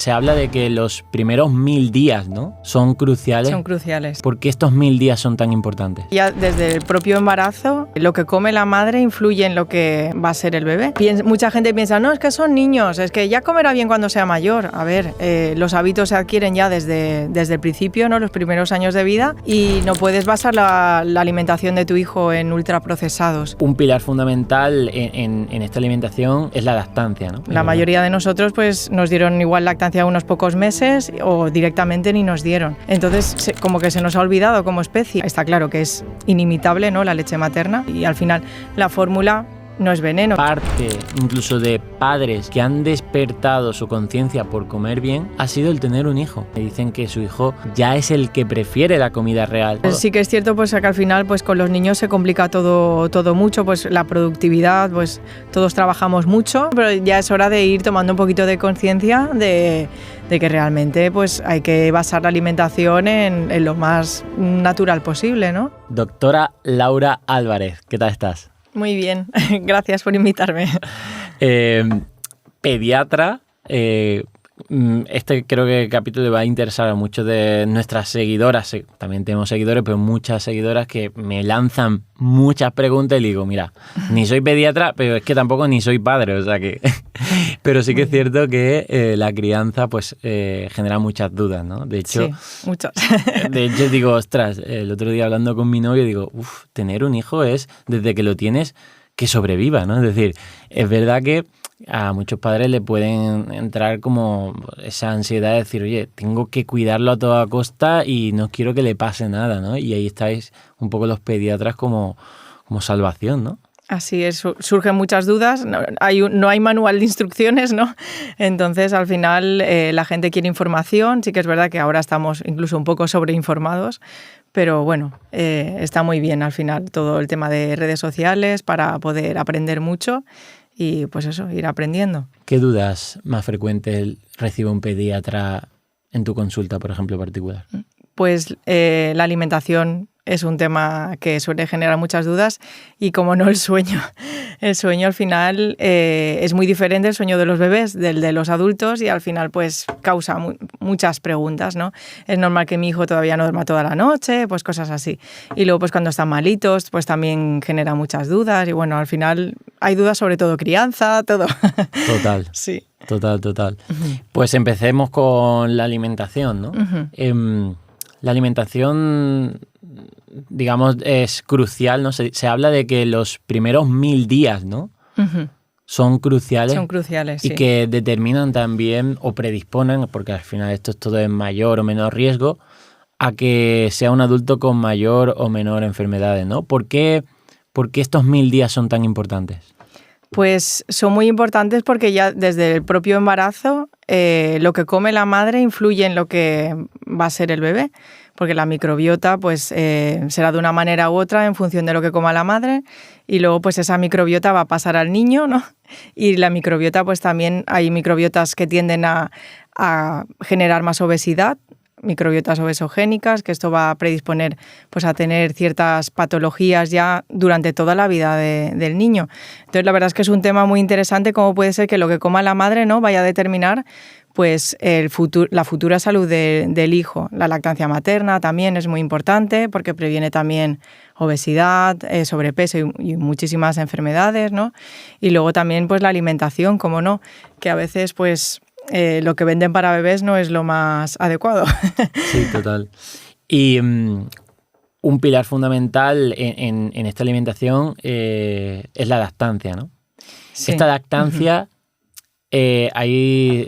Se habla de que los primeros 1000 días, ¿no?, son cruciales. Son cruciales. ¿Por qué estos 1000 días son tan importantes? Ya desde el propio embarazo, lo que come la madre influye en lo que va a ser el bebé. Mucha gente piensa, no, es que son niños, es que ya comerá bien cuando sea mayor. A ver, los hábitos se adquieren ya desde el principio, ¿no?, los primeros años de vida, y no puedes basar la alimentación de tu hijo en ultraprocesados. Un pilar fundamental en esta alimentación es la lactancia, ¿no? La mayoría de nosotros pues nos dieron igual lactancia unos pocos meses o directamente ni nos dieron. Entonces como que se nos ha olvidado como especie. Está claro que es inimitable, ¿no?, la leche materna, y al final la fórmula no es veneno. Parte incluso de padres que han despertado su conciencia por comer bien ha sido el tener un hijo. Me dicen que su hijo ya es el que prefiere la comida real. Sí que es cierto pues que al final pues con los niños se complica todo mucho, pues la productividad, pues todos trabajamos mucho, pero ya es hora de ir tomando un poquito de conciencia de que realmente pues hay que basar la alimentación en lo más natural posible, ¿no? Doctora Laura Álvarez, ¿qué tal estás? Muy bien, gracias por invitarme. Pediatra, este creo que el capítulo le va a interesar a muchos de nuestras seguidoras. También tenemos seguidores, pero muchas seguidoras que me lanzan muchas preguntas y le digo, mira, ni soy pediatra, pero es que tampoco ni soy padre, o sea que... Pero sí que es cierto que la crianza pues genera muchas dudas, ¿no? De hecho, sí, muchas. De hecho digo, ostras, el otro día hablando con mi novio digo, tener un hijo es, desde que lo tienes, que sobreviva, ¿no? Es decir, es verdad que a muchos padres le pueden entrar como esa ansiedad de decir, oye, tengo que cuidarlo a toda costa y no quiero que le pase nada, ¿no? Y ahí estáis un poco los pediatras como salvación, ¿no? Así es, surgen muchas dudas, no hay manual de instrucciones, ¿no? Entonces, al final, la gente quiere información, sí que es verdad que ahora estamos incluso un poco sobreinformados, pero bueno, está muy bien al final todo el tema de redes sociales para poder aprender mucho y pues eso, ir aprendiendo. ¿Qué dudas más frecuentes recibe un pediatra en tu consulta, por ejemplo, particular? Pues la alimentación es un tema que suele generar muchas dudas y, como no, el sueño. El sueño al final es muy diferente, el sueño de los bebés del de los adultos, y al final pues causa muchas preguntas, ¿no? Es normal que mi hijo todavía no duerma toda la noche, pues cosas así. Y luego pues cuando están malitos pues también genera muchas dudas y bueno, al final hay dudas sobre todo crianza, todo. Total. Sí. Total. Uh-huh. Pues empecemos con la alimentación, ¿no? Uh-huh. La alimentación, digamos, es crucial, ¿no? Se habla de que los primeros 1000 días, ¿no? Uh-huh. Son cruciales. Son cruciales, sí. Y que determinan también o predisponen, porque al final esto es todo en mayor o menor riesgo, a que sea un adulto con mayor o menor enfermedades, ¿no? ¿Por qué estos 1000 días son tan importantes? Pues son muy importantes porque ya desde el propio embarazo lo que come la madre influye en lo que va a ser el bebé, porque la microbiota pues será de una manera u otra en función de lo que coma la madre, y luego pues esa microbiota va a pasar al niño, ¿no? Y la microbiota pues también hay microbiotas que tienden a generar más obesidad, microbiotas obesogénicas, que esto va a predisponer pues a tener ciertas patologías ya durante toda la vida del niño. Entonces la verdad es que es un tema muy interesante, cómo puede ser que lo que coma la madre, ¿no?, vaya a determinar pues la futura salud del hijo. La lactancia materna también es muy importante porque previene también obesidad, sobrepeso y muchísimas enfermedades, ¿no? Y luego también pues la alimentación, como no, que a veces pues lo que venden para bebés no es lo más adecuado. Sí, total. Y un pilar fundamental en esta alimentación es la lactancia, ¿no? Sí. Esta lactancia, ya hay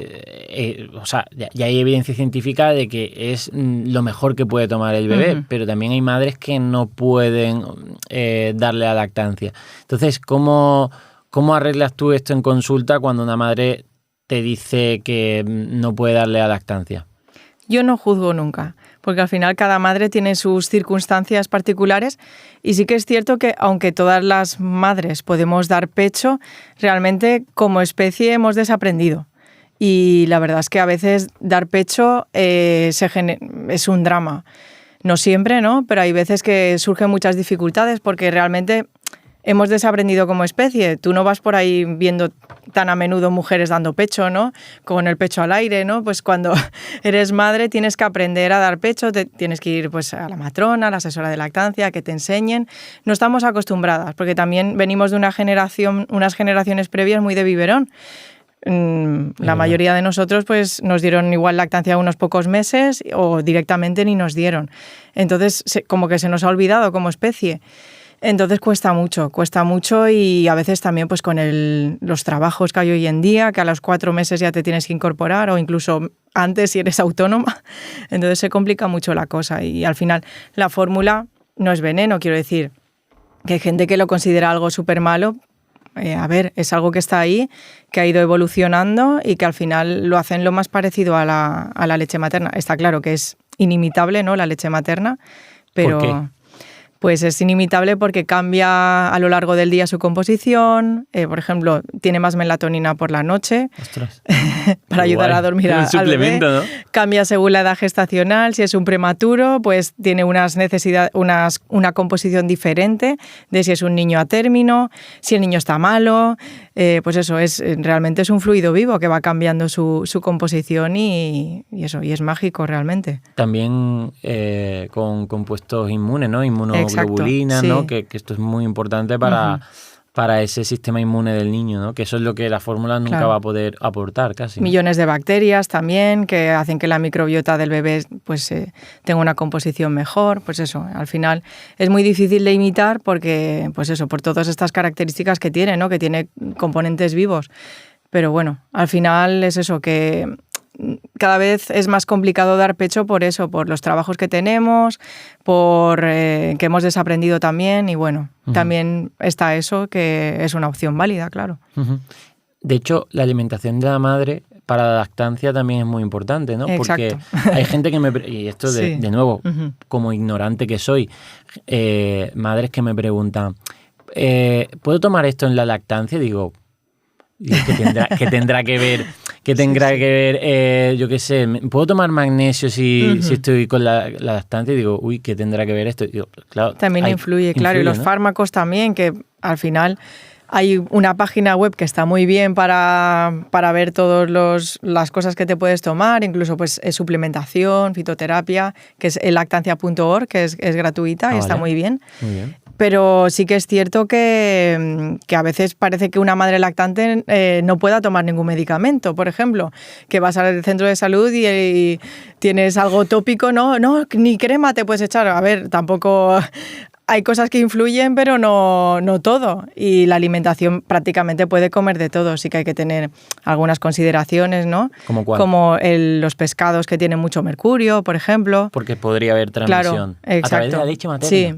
evidencia científica de que es lo mejor que puede tomar el bebé, pero también hay madres que no pueden darle la lactancia. Entonces, ¿cómo arreglas tú esto en consulta cuando una madre te dice que no puede darle la lactancia? Yo no juzgo nunca, porque al final cada madre tiene sus circunstancias particulares y sí que es cierto que aunque todas las madres podemos dar pecho, realmente como especie hemos desaprendido. Y la verdad es que a veces dar pecho es un drama. No siempre, ¿no? Pero hay veces que surgen muchas dificultades porque realmente hemos desaprendido como especie. Tú no vas por ahí viendo tan a menudo mujeres dando pecho, ¿no? Con el pecho al aire, ¿no? Pues cuando eres madre tienes que aprender a dar pecho, tienes que ir pues a la matrona, a la asesora de lactancia, que te enseñen. No estamos acostumbradas, porque también venimos de unas generaciones previas muy de biberón. La mayoría de nosotros pues nos dieron igual lactancia unos pocos meses o directamente ni nos dieron. Entonces como que se nos ha olvidado como especie. Entonces cuesta mucho y a veces también pues con los trabajos que hay hoy en día, que a los 4 meses ya te tienes que incorporar o incluso antes si eres autónoma, entonces se complica mucho la cosa y al final la fórmula no es veneno, quiero decir, que hay gente que lo considera algo súper malo. A ver, es algo que está ahí, que ha ido evolucionando y que al final lo hacen lo más parecido a la leche materna. Está claro que es inimitable, ¿no?, la leche materna, pero... ¿Por qué? Pues es inimitable porque cambia a lo largo del día su composición. Por ejemplo, tiene más melatonina por la noche. Ostras. Para ayudar a dormir al suplemento, bebé. ¿no? Cambia según la edad gestacional. Si es un prematuro, pues tiene una composición diferente de si es un niño a término, si el niño está malo. Pues eso, realmente es un fluido vivo que va cambiando su composición y es mágico realmente. También con compuestos inmunes, ¿no? Inmunoglobulina, exacto, sí. ¿no? Que esto es muy importante para ese sistema inmune del niño, ¿no? Que eso es lo que la fórmula nunca va a poder aportar casi, ¿no? Millones de bacterias también que hacen que la microbiota del bebé pues tenga una composición mejor. Pues eso, al final es muy difícil de imitar porque, pues eso, por todas estas características que tiene, ¿no? Que tiene componentes vivos. Pero bueno, al final es eso, que cada vez es más complicado dar pecho por eso, por los trabajos que tenemos, por que hemos desaprendido también y bueno, también está eso que es una opción válida, claro. De hecho, la alimentación de la madre para la lactancia también es muy importante, ¿no? Exacto. Porque hay gente que y esto de nuevo, como ignorante que soy, madres que me preguntan, ¿puedo tomar esto en la lactancia? Digo, ¿qué tendrá que ver? ¿Qué tendrá que ver? Yo qué sé, ¿puedo tomar magnesio si estoy con la lactancia? Y digo, uy, ¿qué tendrá que ver esto? Digo, claro, también influye, claro, y los fármacos también, que al final hay una página web que está muy bien para ver todas las cosas que te puedes tomar, incluso pues suplementación, fitoterapia, que es lactancia.org, que es gratuita y está muy bien. Muy bien. Pero sí que es cierto que a veces parece que una madre lactante no pueda tomar ningún medicamento, por ejemplo, que vas al centro de salud y tienes algo tópico, no, ni crema te puedes echar. A ver, tampoco... Hay cosas que influyen, pero no todo. Y la alimentación prácticamente puede comer de todo. Sí que hay que tener algunas consideraciones, ¿no? ¿Cómo cuál? Como los pescados que tienen mucho mercurio, por ejemplo. Porque podría haber transmisión. Claro, exacto. A través de la leche materna. Sí.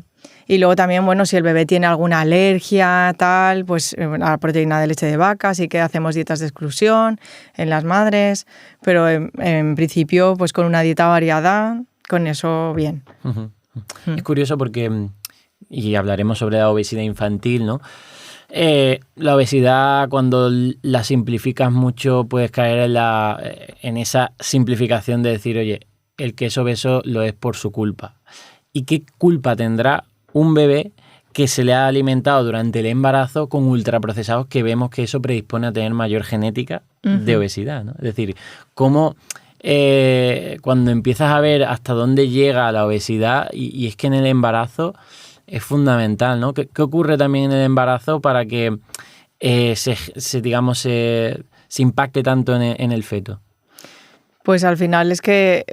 Y luego también, bueno, si el bebé tiene alguna alergia, tal, pues a la proteína de leche de vaca, sí que hacemos dietas de exclusión en las madres, pero en principio, pues con una dieta variada, con eso bien. Es curioso porque, y hablaremos sobre la obesidad infantil, ¿no? La obesidad, cuando la simplificas mucho, puedes caer en esa simplificación de decir, oye, el que es obeso lo es por su culpa. ¿Y qué culpa tendrá un bebé que se le ha alimentado durante el embarazo con ultraprocesados, que vemos que eso predispone a tener mayor genética de obesidad, ¿no? Es decir, cómo cuando empiezas a ver hasta dónde llega la obesidad, y es que en el embarazo es fundamental, ¿no? ¿Qué ocurre también en el embarazo para que se impacte tanto en el feto? Pues al final es que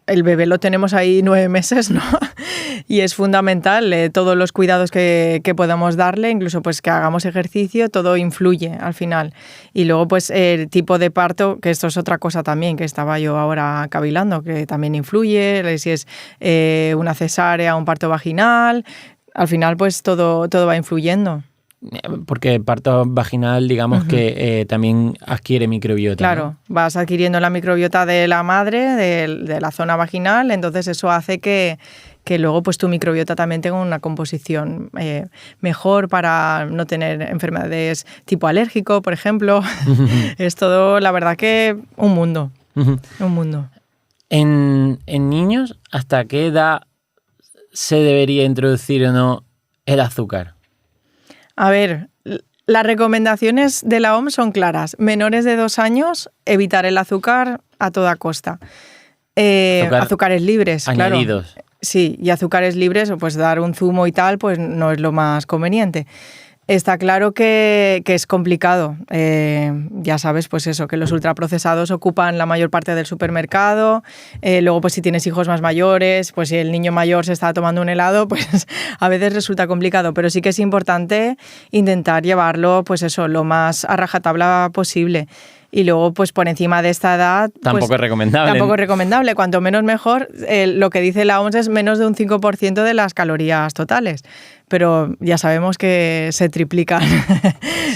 el bebé lo tenemos ahí 9 meses, ¿no? Y es fundamental todos los cuidados que podamos darle, incluso pues que hagamos ejercicio, todo influye al final. Y luego pues el tipo de parto, que esto es otra cosa también que estaba yo ahora cavilando, que también influye, si es una cesárea, un parto vaginal, al final pues todo va influyendo. Porque el parto vaginal, digamos que también adquiere microbiota. Claro, ¿no? vas adquiriendo la microbiota de la madre, de la zona vaginal, entonces eso hace que luego pues tu microbiota también tenga una composición mejor para no tener enfermedades tipo alérgico, por ejemplo. Es todo, la verdad que un mundo. Un mundo. En niños, ¿hasta qué edad se debería introducir o no el azúcar? A ver, las recomendaciones de la OMS son claras. Menores de 2 años, evitar el azúcar a toda costa. Azúcares libres, añadidos. Claro. Sí, y azúcares libres, pues dar un zumo y tal, pues no es lo más conveniente. Está claro que es complicado. Ya sabes, pues eso, que los ultraprocesados ocupan la mayor parte del supermercado. Luego, pues si tienes hijos más mayores, pues si el niño mayor se está tomando un helado, pues a veces resulta complicado. Pero sí que es importante intentar llevarlo, pues eso, lo más a rajatabla posible. Y luego, pues por encima de esta edad... Tampoco es recomendable. Tampoco es recomendable. Cuanto menos mejor. Lo que dice la OMS es menos de un 5% de las calorías totales. Pero ya sabemos que se triplican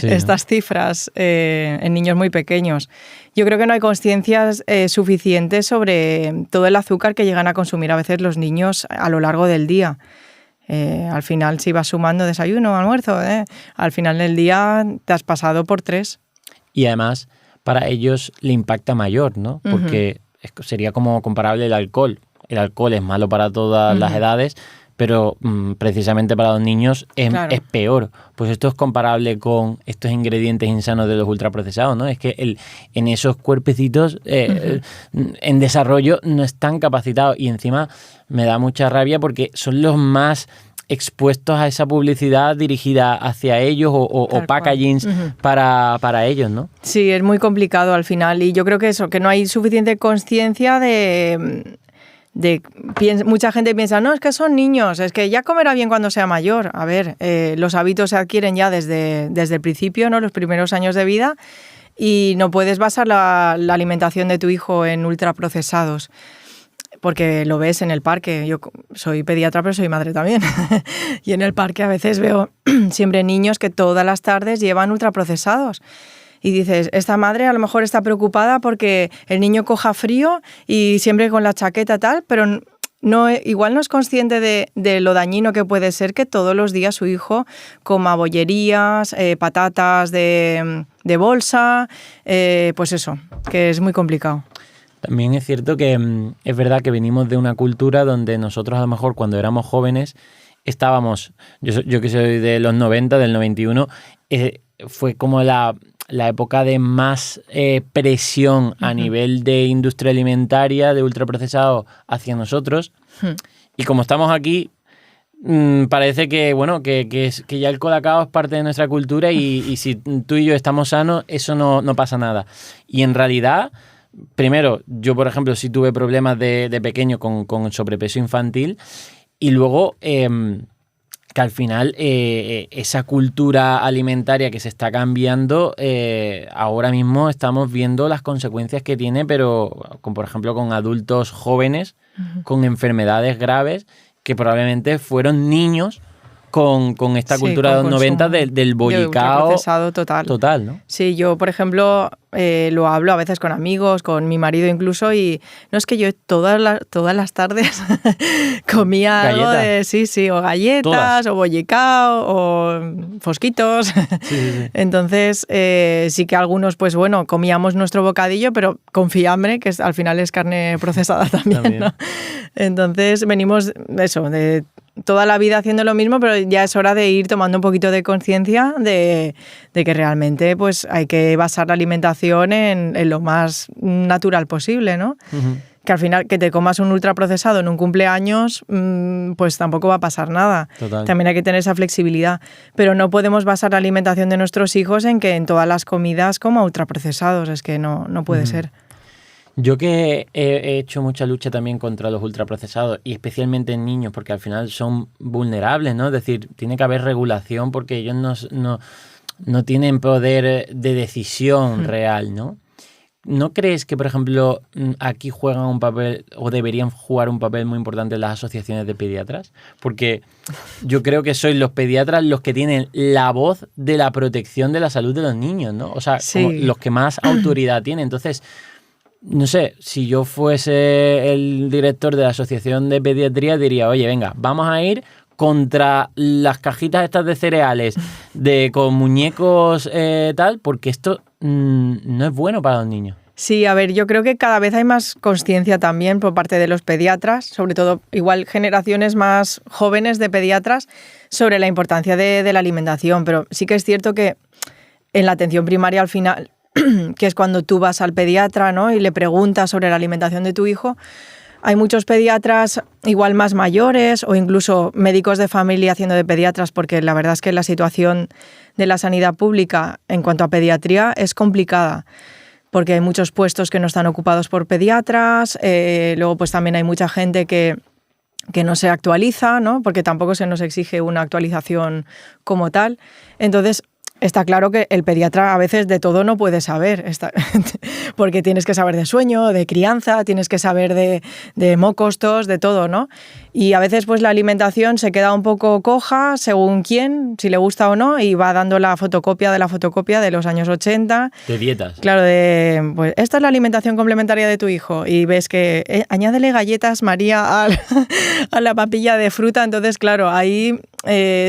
estas cifras en niños muy pequeños. Yo creo que no hay conciencias suficientes sobre todo el azúcar que llegan a consumir a veces los niños a lo largo del día. Al final, si vas sumando desayuno, almuerzo, al final del día te has pasado por 3. Y además, para ellos le impacta mayor, ¿no? Porque sería como comparable el alcohol. El alcohol es malo para todas las edades, pero precisamente para los niños es peor. Pues esto es comparable con estos ingredientes insanos de los ultraprocesados, ¿no? Es que en esos cuerpecitos en desarrollo no están capacitados y encima me da mucha rabia porque son los más expuestos a esa publicidad dirigida hacia ellos o packagings para ellos, ¿no? Sí, es muy complicado al final y yo creo que eso, que no hay suficiente conciencia mucha gente piensa, no, es que son niños, es que ya comerá bien cuando sea mayor. A ver, los hábitos se adquieren ya desde el principio, ¿no? Los primeros años de vida, y no puedes basar la alimentación de tu hijo en ultraprocesados. Porque lo ves en el parque. Yo soy pediatra, pero soy madre también. Y en el parque a veces veo siempre niños que todas las tardes llevan ultraprocesados. Y dices, esta madre a lo mejor está preocupada porque el niño coja frío y siempre con la chaqueta tal, pero igual no es consciente de lo dañino que puede ser que todos los días su hijo coma bollerías, patatas de bolsa, pues eso, que es muy complicado. También es cierto que es verdad que venimos de una cultura donde nosotros a lo mejor cuando éramos jóvenes estábamos, yo que soy de los 90, del 91, fue como la época de más presión a nivel de industria alimentaria, de ultraprocesado hacia nosotros. Y como estamos aquí, parece que, bueno, que ya el colacao es parte de nuestra cultura y si tú y yo estamos sanos, eso no pasa nada. Y en realidad... Primero, yo por ejemplo sí tuve problemas de pequeño con sobrepeso infantil y luego que al final esa cultura alimentaria que se está cambiando, ahora mismo estamos viendo las consecuencias que tiene, pero por ejemplo con adultos jóvenes con enfermedades graves que probablemente fueron niños con esta cultura de los 90 del bollicao procesado total, ¿no? Sí, yo, por ejemplo, lo hablo a veces con amigos, con mi marido incluso, y no es que yo todas las tardes comía algo de, o galletas, todas. O bollicao, o fosquitos. Sí. Entonces, sí que algunos, pues bueno, comíamos nuestro bocadillo, pero con fiambre, que al final es carne procesada también. ¿no? Entonces, venimos de toda la vida haciendo lo mismo, pero ya es hora de ir tomando un poquito de conciencia de que realmente pues hay que basar la alimentación en lo más natural posible, ¿no? Que al final que te comas un ultraprocesado en un cumpleaños, pues tampoco va a pasar nada. Total. También hay que tener esa flexibilidad. Pero no podemos basar la alimentación de nuestros hijos en que en todas las comidas coma ultraprocesados. Es que no puede ser. Yo que he hecho mucha lucha también contra los ultraprocesados y especialmente en niños porque al final son vulnerables, ¿no? Es decir, tiene que haber regulación porque ellos no tienen poder de decisión real, ¿no? ¿No crees que, por ejemplo, aquí juegan un papel o deberían jugar un papel muy importante las asociaciones de pediatras? Porque yo creo que sois los pediatras los que tienen la voz de la protección de la salud de los niños, ¿no? O sea, como los que más autoridad tienen. Entonces... No sé, si yo fuese el director de la Asociación de Pediatría diría, oye, venga, vamos a ir contra las cajitas estas de cereales con muñecos tal, porque esto no es bueno para los niños. Sí, a ver, yo creo que cada vez hay más conciencia también por parte de los pediatras, sobre todo igual generaciones más jóvenes de pediatras, sobre la importancia de la alimentación, pero sí que es cierto que en la atención primaria al final, que es cuando tú vas al pediatra, ¿no?, y le preguntas sobre la alimentación de tu hijo, hay muchos pediatras igual más mayores o incluso médicos de familia haciendo de pediatras, porque la verdad es que la situación de la sanidad pública en cuanto a pediatría es complicada, porque hay muchos puestos que no están ocupados por pediatras, luego pues también hay mucha gente que no se actualiza, ¿no?, porque tampoco se nos exige una actualización como tal. Entonces, está claro que el pediatra a veces de todo no puede saber, porque tienes que saber de sueño, de crianza, tienes que saber de mocostos, de todo, ¿no? Y a veces pues la alimentación se queda un poco coja según quién, si le gusta o no, y va dando la fotocopia de los años 80. De dietas. Claro, pues esta es la alimentación complementaria de tu hijo y ves que añádele galletas María a la papilla de fruta, entonces claro, ahí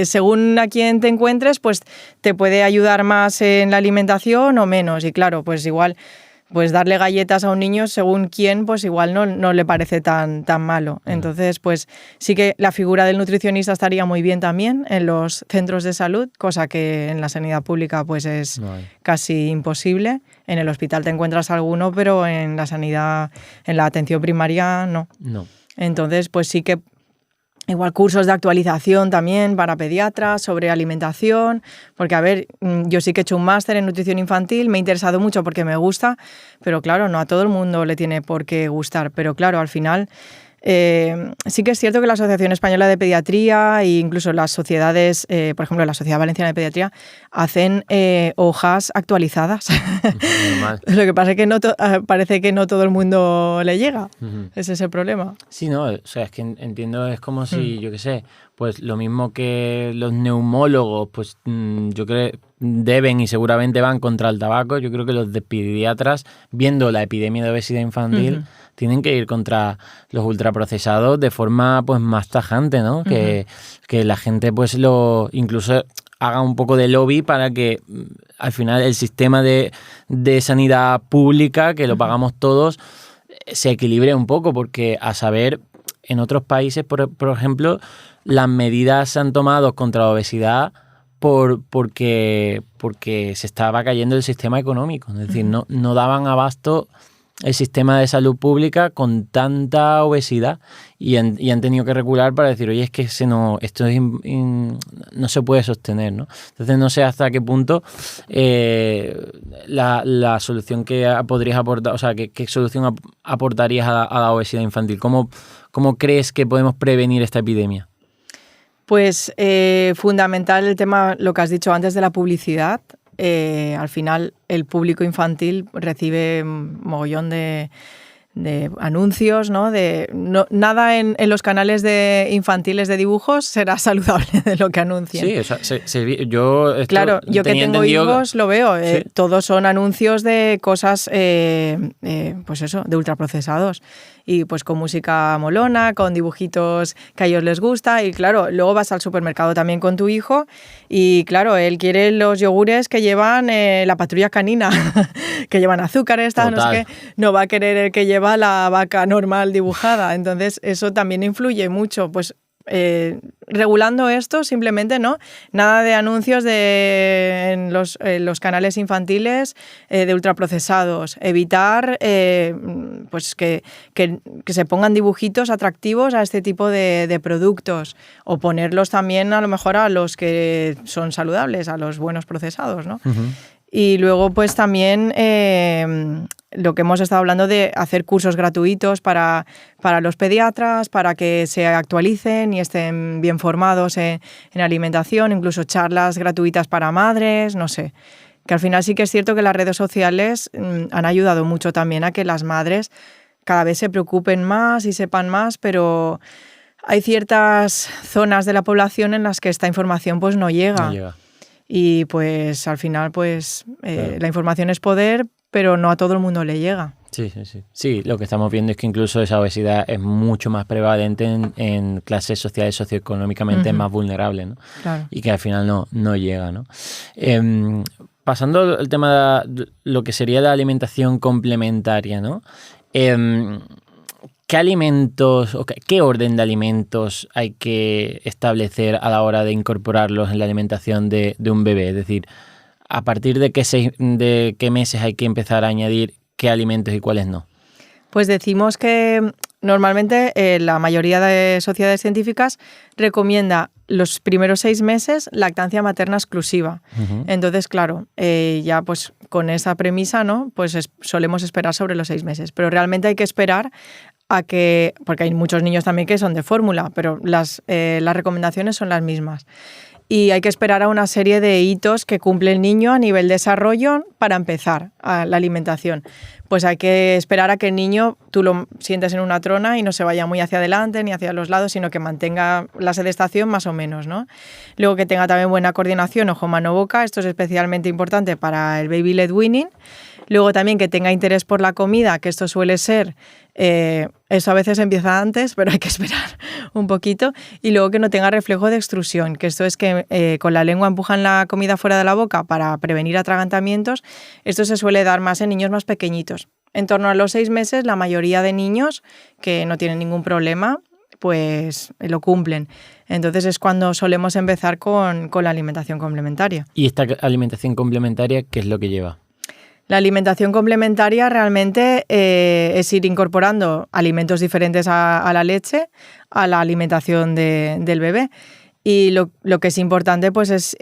según a quién te encuentres, pues te puede ayudar más en la alimentación o menos. Y claro, pues igual, pues darle galletas a un niño según quién, pues igual no le parece tan malo. Entonces, pues sí que la figura del nutricionista estaría muy bien también en los centros de salud, cosa que en la sanidad pública pues es casi imposible. En el hospital te encuentras alguno, pero en la sanidad, en la atención primaria, no. Entonces, pues sí que igual cursos de actualización también para pediatras sobre alimentación, porque a ver, yo sí que he hecho un máster en nutrición infantil, me ha interesado mucho porque me gusta, pero claro, no a todo el mundo le tiene por qué gustar, pero claro, al final sí que es cierto que la Asociación Española de Pediatría e incluso las sociedades, por ejemplo la Sociedad Valenciana de Pediatría, hacen hojas actualizadas. Lo que pasa es que parece que no todo el mundo le llega. Ese es el problema. Sí, no, o sea, es que entiendo, es como si, yo qué sé, pues lo mismo que los neumólogos, pues yo creo deben y seguramente van contra el tabaco, yo creo que los de pediatras, viendo la epidemia de obesidad infantil, tienen que ir contra los ultraprocesados de forma pues más tajante, ¿no? Que la gente pues incluso haga un poco de lobby para que al final el sistema de sanidad pública, que lo pagamos todos, se equilibre un poco, porque a saber, en otros países, por ejemplo, las medidas se han tomado contra la obesidad porque se estaba cayendo el sistema económico, es decir, no daban abasto el sistema de salud pública con tanta obesidad y han tenido que recular para decir, oye, es que esto no se puede sostener, ¿no? Entonces no sé hasta qué punto la solución que podrías aportar, o sea, qué solución aportarías a la obesidad infantil. ¿Cómo crees que podemos prevenir esta epidemia? Pues fundamental el tema, lo que has dicho antes de la publicidad. Al final el público infantil recibe mogollón de anuncios, ¿no? Nada en los canales infantiles de dibujos será saludable de lo que anuncien. Sí, o sea, yo que tengo hijos lo veo. ¿Sí? Todos son anuncios de cosas, pues eso, de ultraprocesados. Y pues con música molona, con dibujitos que a ellos les gusta. Y claro, luego vas al supermercado también con tu hijo y claro, él quiere los yogures que llevan la patrulla canina, que llevan azúcares, no sé qué. No va a querer el que lleva la vaca normal dibujada. Entonces eso también influye mucho. Pues regulando esto simplemente, ¿no? Nada de anuncios en los canales infantiles de ultraprocesados. Evitar pues que se pongan dibujitos atractivos a este tipo de productos, o ponerlos también a lo mejor a los que son saludables, a los buenos procesados, ¿no? Y luego pues también lo que hemos estado hablando de hacer cursos gratuitos para los pediatras, para que se actualicen y estén bien formados en alimentación, incluso charlas gratuitas para madres, no sé. Que al final sí que es cierto que las redes sociales han ayudado mucho también a que las madres cada vez se preocupen más y sepan más, pero hay ciertas zonas de la población en las que esta información pues no llega. No llega. Y pues al final pues claro, la información es poder, pero no a todo el mundo le llega. Sí. Sí, lo que estamos viendo es que incluso esa obesidad es mucho más prevalente en clases sociales socioeconómicamente más vulnerables, ¿no? Claro. Y que al final no llega, ¿no? pasando al tema de lo que sería la alimentación complementaria, ¿no? ¿Qué alimentos o qué orden de alimentos hay que establecer a la hora de incorporarlos en la alimentación de un bebé? Es decir, ¿a partir de qué meses hay que empezar a añadir qué alimentos y cuáles no? Pues decimos que normalmente la mayoría de sociedades científicas recomienda los primeros 6 meses lactancia materna exclusiva. Uh-huh. Entonces, claro, ya pues con esa premisa, ¿no? Pues solemos esperar sobre los 6 meses. Pero realmente hay que esperar a que, porque hay muchos niños también que son de fórmula, pero las recomendaciones son las mismas. Y hay que esperar a una serie de hitos que cumple el niño a nivel desarrollo para empezar a la alimentación. Pues hay que esperar a que el niño tú lo sientes en una trona y no se vaya muy hacia adelante ni hacia los lados, sino que mantenga la sedestación más o menos, ¿no? Luego que tenga también buena coordinación ojo-mano-boca, esto es especialmente importante para el baby led weaning. Luego también que tenga interés por la comida, que esto suele ser, eso a veces empieza antes, pero hay que esperar un poquito. Y luego que no tenga reflejo de extrusión, que esto es que con la lengua empujan la comida fuera de la boca para prevenir atragantamientos. Esto se suele dar más en niños más pequeñitos. En torno a los 6 meses, la mayoría de niños que no tienen ningún problema, pues lo cumplen. Entonces es cuando solemos empezar con la alimentación complementaria. ¿Y esta alimentación complementaria qué es lo que lleva? La alimentación complementaria realmente es ir incorporando alimentos diferentes a la leche, a la alimentación del bebé. Y lo que es importante pues es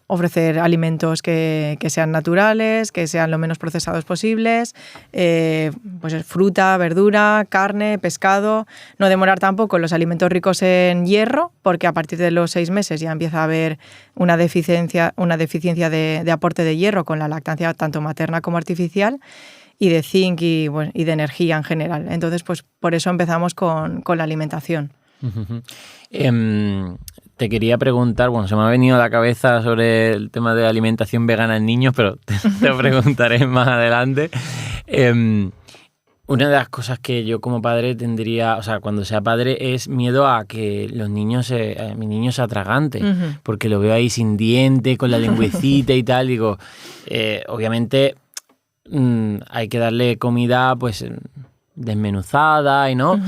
ofrecer alimentos que sean naturales, que sean lo menos procesados posibles, pues fruta, verdura, carne, pescado. No demorar tampoco los alimentos ricos en hierro, porque a partir de los 6 meses ya empieza a haber una deficiencia de aporte de hierro con la lactancia tanto materna como artificial, y de zinc y de energía en general. Entonces, pues por eso empezamos con la alimentación. Uh-huh. Te quería preguntar, bueno, se me ha venido a la cabeza sobre el tema de alimentación vegana en niños, pero te preguntaré más adelante. Una de las cosas que yo como padre tendría, o sea, cuando sea padre, es miedo a que mi niño se atragante, uh-huh. Porque lo veo ahí sin diente, con la lengüecita y tal, digo, obviamente hay que darle comida pues desmenuzada y no... Uh-huh.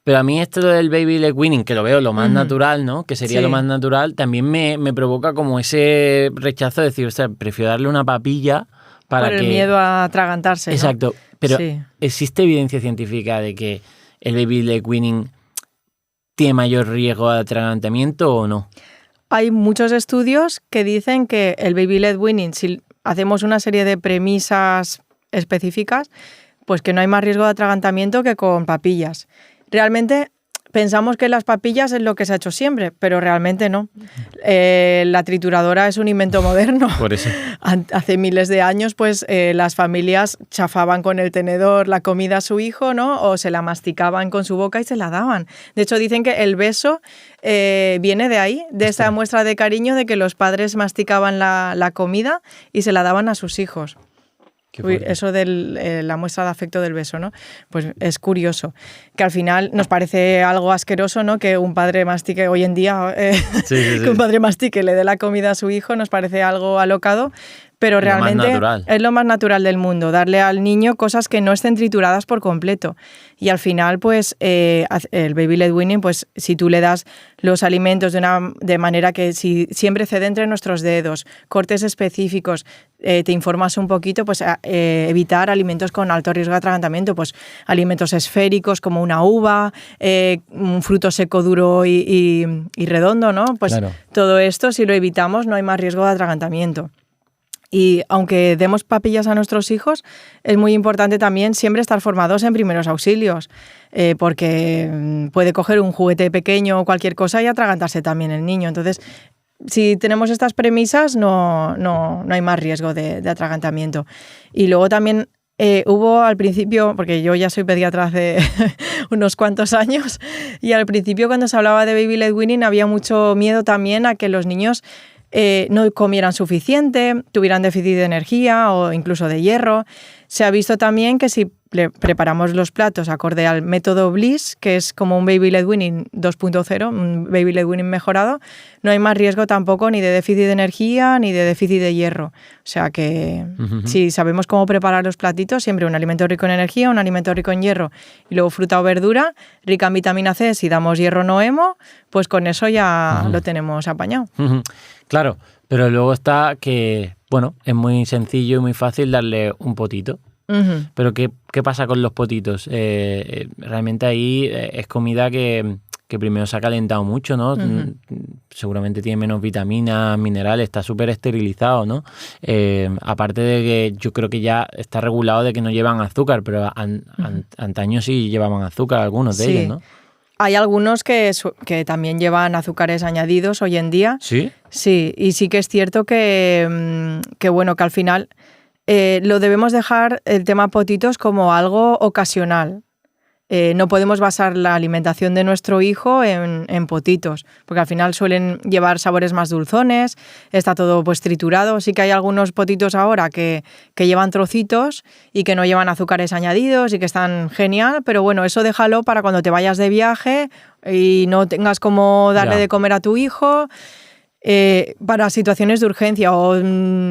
Pero a mí esto del baby led weaning, que lo veo lo más natural, ¿no? Que sería lo más natural, también me provoca como ese rechazo de decir, o sea, prefiero darle una papilla para por el miedo a atragantarse, ¿no? Exacto. Pero ¿existe evidencia científica de que el baby led weaning tiene mayor riesgo de atragantamiento o no? Hay muchos estudios que dicen que el baby led weaning, si hacemos una serie de premisas específicas, pues que no hay más riesgo de atragantamiento que con papillas. Realmente pensamos que las papillas es lo que se ha hecho siempre, pero realmente no. La trituradora es un invento moderno. Por eso. Hace miles de años, pues las familias chafaban con el tenedor la comida a su hijo, ¿no? O se la masticaban con su boca y se la daban. De hecho, dicen que el beso viene de ahí, de esa muestra de cariño de que los padres masticaban la comida y se la daban a sus hijos. Eso de la muestra de afecto del beso, ¿no? Pues es curioso. Que al final nos parece algo asqueroso, ¿no? Que un padre mastique, hoy en día, que un padre mastique y le dé la comida a su hijo, nos parece algo alocado. Pero realmente es lo más natural del mundo, darle al niño cosas que no estén trituradas por completo. Y al final, pues, el baby led weaning, pues, si tú le das los alimentos de manera que siempre cede entre nuestros dedos, cortes específicos, te informas un poquito, pues, evitar alimentos con alto riesgo de atragantamiento, pues, alimentos esféricos como una uva, un fruto seco duro y redondo, ¿no? Pues claro. Todo esto, si lo evitamos, no hay más riesgo de atragantamiento. Y aunque demos papillas a nuestros hijos, es muy importante también siempre estar formados en primeros auxilios, porque puede coger un juguete pequeño o cualquier cosa y atragantarse también el niño. Entonces, si tenemos estas premisas, no hay más riesgo de atragantamiento. Y luego también hubo al principio, porque yo ya soy pediatra hace unos cuantos años, y al principio cuando se hablaba de baby led weaning había mucho miedo también a que los niños no comieran suficiente, tuvieran déficit de energía o incluso de hierro. Se ha visto también que si preparamos los platos acorde al método Bliss, que es como un Baby Led Weaning 2.0, un Baby Led Weaning mejorado, no hay más riesgo tampoco ni de déficit de energía ni de déficit de hierro. O sea que si sabemos cómo preparar los platitos, siempre un alimento rico en energía, un alimento rico en hierro y luego fruta o verdura, rica en vitamina C, si damos hierro no hemo, pues con eso ya lo tenemos apañado. Claro, pero luego está que, bueno, es muy sencillo y muy fácil darle un potito. Pero ¿qué pasa con los potitos? Realmente ahí es comida que primero se ha calentado mucho, ¿no? Seguramente tiene menos vitaminas, minerales, está súper esterilizado, ¿no? Aparte de que yo creo que ya está regulado de que no llevan azúcar, pero antaño sí llevaban azúcar algunos de ellos, ¿no? Hay algunos que también llevan azúcares añadidos hoy en día. ¿Sí? Sí, y sí que es cierto que bueno, que al final lo debemos dejar el tema potitos como algo ocasional. No podemos basar la alimentación de nuestro hijo en potitos, porque al final suelen llevar sabores más dulzones, está todo pues triturado. Sí que hay algunos potitos ahora que llevan trocitos y que no llevan azúcares añadidos y que están genial, pero bueno, eso déjalo para cuando te vayas de viaje y no tengas cómo darle de comer a tu hijo. Para situaciones de urgencia o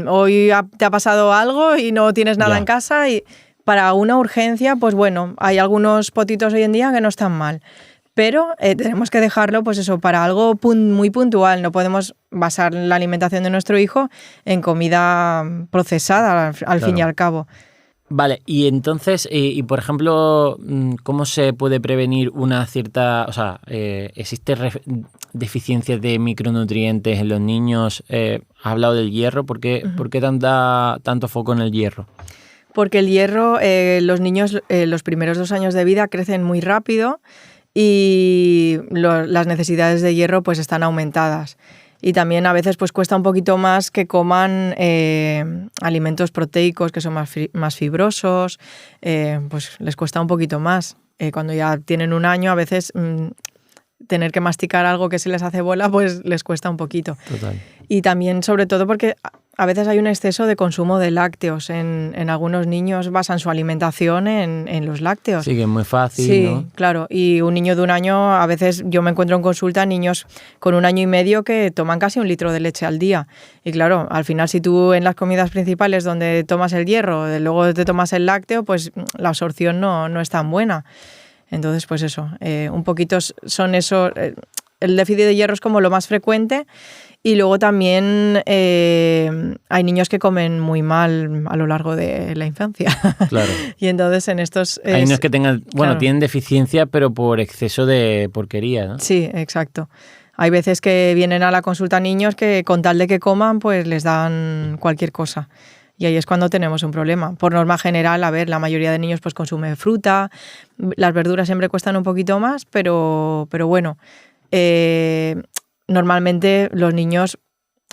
hoy te ha pasado algo y no tienes nada en casa y para una urgencia, pues bueno, hay algunos potitos hoy en día que no están mal, pero tenemos que dejarlo pues eso, para algo muy puntual. No podemos basar la alimentación de nuestro hijo en comida procesada al fin y al cabo. Vale, y entonces, y por ejemplo, ¿cómo se puede prevenir una cierta, o sea, existe deficiencia de micronutrientes en los niños? Has hablado del hierro, ¿por qué tanto foco en el hierro? Porque el hierro, los niños los primeros 2 años de vida crecen muy rápido y las necesidades de hierro pues están aumentadas. Y también a veces pues cuesta un poquito más que coman alimentos proteicos que son más fibrosos, pues les cuesta un poquito más. Cuando ya tienen 1 año, a veces tener que masticar algo que se les hace bola, pues les cuesta un poquito. Total. Y también, sobre todo, porque a veces hay un exceso de consumo de lácteos. En algunos niños basan su alimentación en los lácteos. Sí, que es muy fácil, sí, ¿no? Claro. Y un niño de 1 año, a veces yo me encuentro en consulta niños con 1 año y medio que toman casi 1 litro de leche al día. Y claro, al final si tú en las comidas principales donde tomas el hierro, luego te tomas el lácteo, pues la absorción no es tan buena. Entonces, pues eso, un poquito son eso. El déficit de hierro es como lo más frecuente. Y luego también hay niños que comen muy mal a lo largo de la infancia. Claro. Y entonces en estos... Hay niños que tienen deficiencia, pero por exceso de porquería, ¿no? Sí, exacto. Hay veces que vienen a la consulta niños que con tal de que coman, pues les dan cualquier cosa. Y ahí es cuando tenemos un problema. Por norma general, la mayoría de niños pues consume fruta, las verduras siempre cuestan un poquito más, pero bueno, normalmente los niños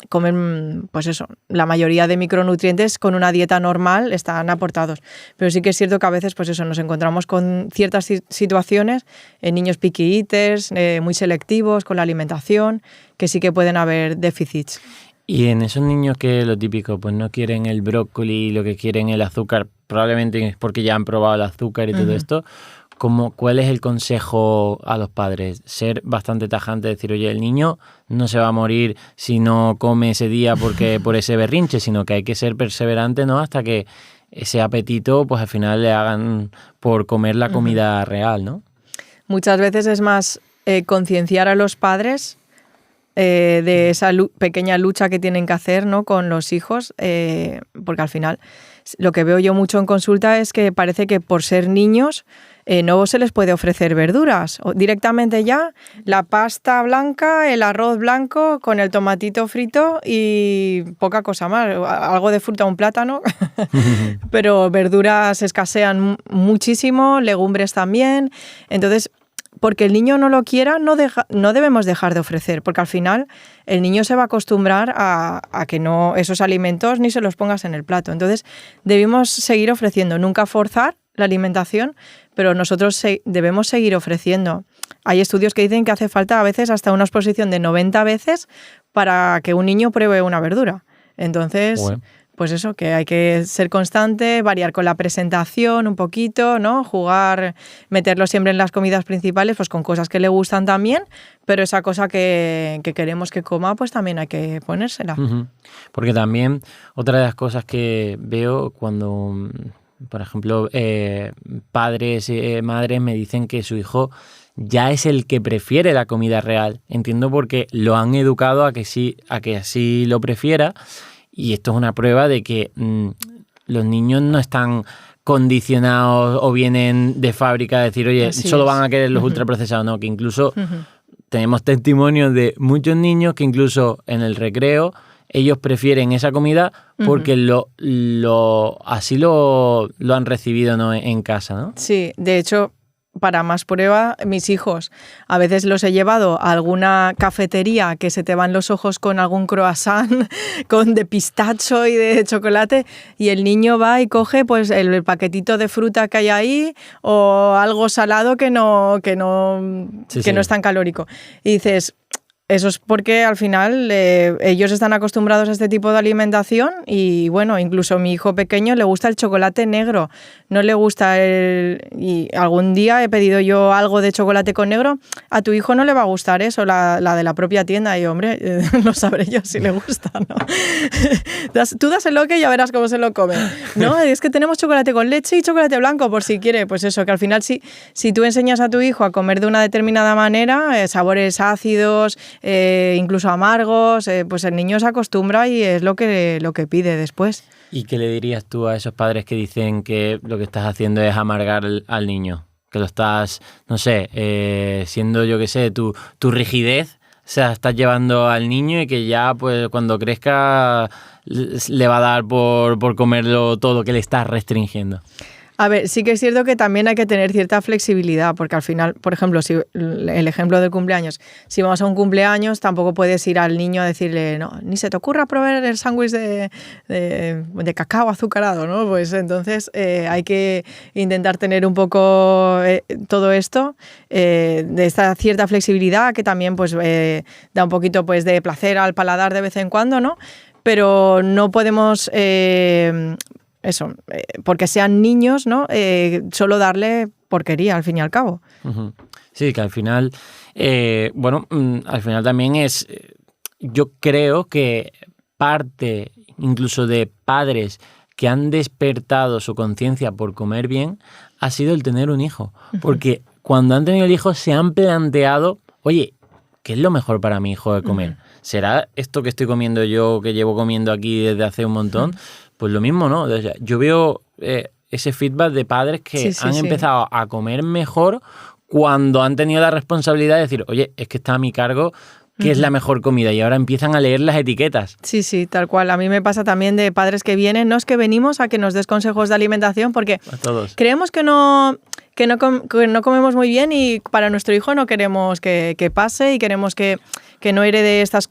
comen, pues eso, la mayoría de micronutrientes con una dieta normal están aportados. Pero sí que es cierto que a veces, pues eso, nos encontramos con ciertas situaciones, niños picky eaters, muy selectivos con la alimentación, que sí que pueden haber déficits. Y en esos niños que lo típico, pues no quieren el brócoli, lo que quieren el azúcar, probablemente es porque ya han probado el azúcar y todo esto, ¿cuál es el consejo a los padres? Ser bastante tajante, decir, oye, el niño no se va a morir si no come ese día por ese berrinche, sino que hay que ser perseverante, ¿no? Hasta que ese apetito, pues al final le hagan por comer la comida real, ¿no? Muchas veces es más concienciar a los padres de esa pequeña lucha que tienen que hacer, ¿no?, con los hijos, porque al final lo que veo yo mucho en consulta es que parece que por ser niños no se les puede ofrecer verduras. Directamente ya la pasta blanca, el arroz blanco con el tomatito frito y poca cosa más. Algo de fruta, un plátano, pero verduras escasean muchísimo, legumbres también. Entonces, porque el niño no lo quiera, no debemos dejar de ofrecer, porque al final el niño se va a acostumbrar a que no esos alimentos ni se los pongas en el plato. Entonces debemos seguir ofreciendo, nunca forzar la alimentación, pero nosotros debemos seguir ofreciendo. Hay estudios que dicen que hace falta a veces hasta una exposición de 90 veces para que un niño pruebe una verdura. Entonces, pues eso, que hay que ser constante, variar con la presentación un poquito, ¿no? Jugar, meterlo siempre en las comidas principales, pues con cosas que le gustan también, pero esa cosa que queremos que coma, pues también hay que ponérsela. Uh-huh. Porque también otra de las cosas que veo cuando, por ejemplo, padres y madres me dicen que su hijo ya es el que prefiere la comida real. Entiendo porque lo han educado a que así lo prefiera. Y esto es una prueba de que los niños no están condicionados o vienen de fábrica a decir, oye, Así solo es. van a querer los ultraprocesados. No, que incluso tenemos testimonios de muchos niños que incluso en el recreo ellos prefieren esa comida porque así lo han recibido, ¿no? En casa, ¿no? Sí, de hecho, para más prueba, mis hijos a veces los he llevado a alguna cafetería que se te van los ojos con algún croissant de pistacho y de chocolate, y el niño va y coge pues el paquetito de fruta que hay ahí o algo salado que no es tan calórico. Y dices, eso es porque al final ellos están acostumbrados a este tipo de alimentación y bueno, incluso a mi hijo pequeño le gusta el chocolate negro, no le gusta y algún día he pedido yo algo de chocolate con negro, a tu hijo no le va a gustar eso, la de la propia tienda, y hombre, no sabré yo si le gusta, ¿no? Tú dáselo que ya verás cómo se lo come, ¿no? Es que tenemos chocolate con leche y chocolate blanco por si quiere, pues eso, que al final si tú enseñas a tu hijo a comer de una determinada manera, sabores ácidos, incluso amargos, pues el niño se acostumbra y es lo que pide después. ¿Y qué le dirías tú a esos padres que dicen que lo que estás haciendo es amargar al niño? Que lo estás, no sé, siendo, yo qué sé, tu rigidez, o sea, estás llevando al niño y que ya pues cuando crezca le va a dar por comerlo todo que le estás restringiendo. A ver, sí que es cierto que también hay que tener cierta flexibilidad, porque al final, por ejemplo, si el ejemplo del cumpleaños, si vamos a un cumpleaños, tampoco puedes ir al niño a decirle, no, ni se te ocurra probar el sándwich de cacao azucarado, ¿no? Pues entonces hay que intentar tener un poco todo esto, de esta cierta flexibilidad que también pues da un poquito pues de placer al paladar de vez en cuando, ¿no? Pero no podemos porque sean niños, ¿no? Solo darle porquería al fin y al cabo. Uh-huh. Sí, que al final, al final también es, yo creo que parte incluso de padres que han despertado su conciencia por comer bien ha sido el tener un hijo. Porque cuando han tenido el hijo se han planteado, oye, ¿qué es lo mejor para mi hijo de comer? ¿Será esto que estoy comiendo yo, que llevo comiendo aquí desde hace un montón? Pues lo mismo, ¿no? O sea, yo veo ese feedback de padres que han empezado a comer mejor cuando han tenido la responsabilidad de decir, oye, es que está a mi cargo, ¿qué es la mejor comida? Y ahora empiezan a leer las etiquetas. Sí, tal cual. A mí me pasa también de padres que vienen, no es que venimos a que nos des consejos de alimentación porque creemos que no comemos muy bien y para nuestro hijo no queremos que pase y queremos que no herede estos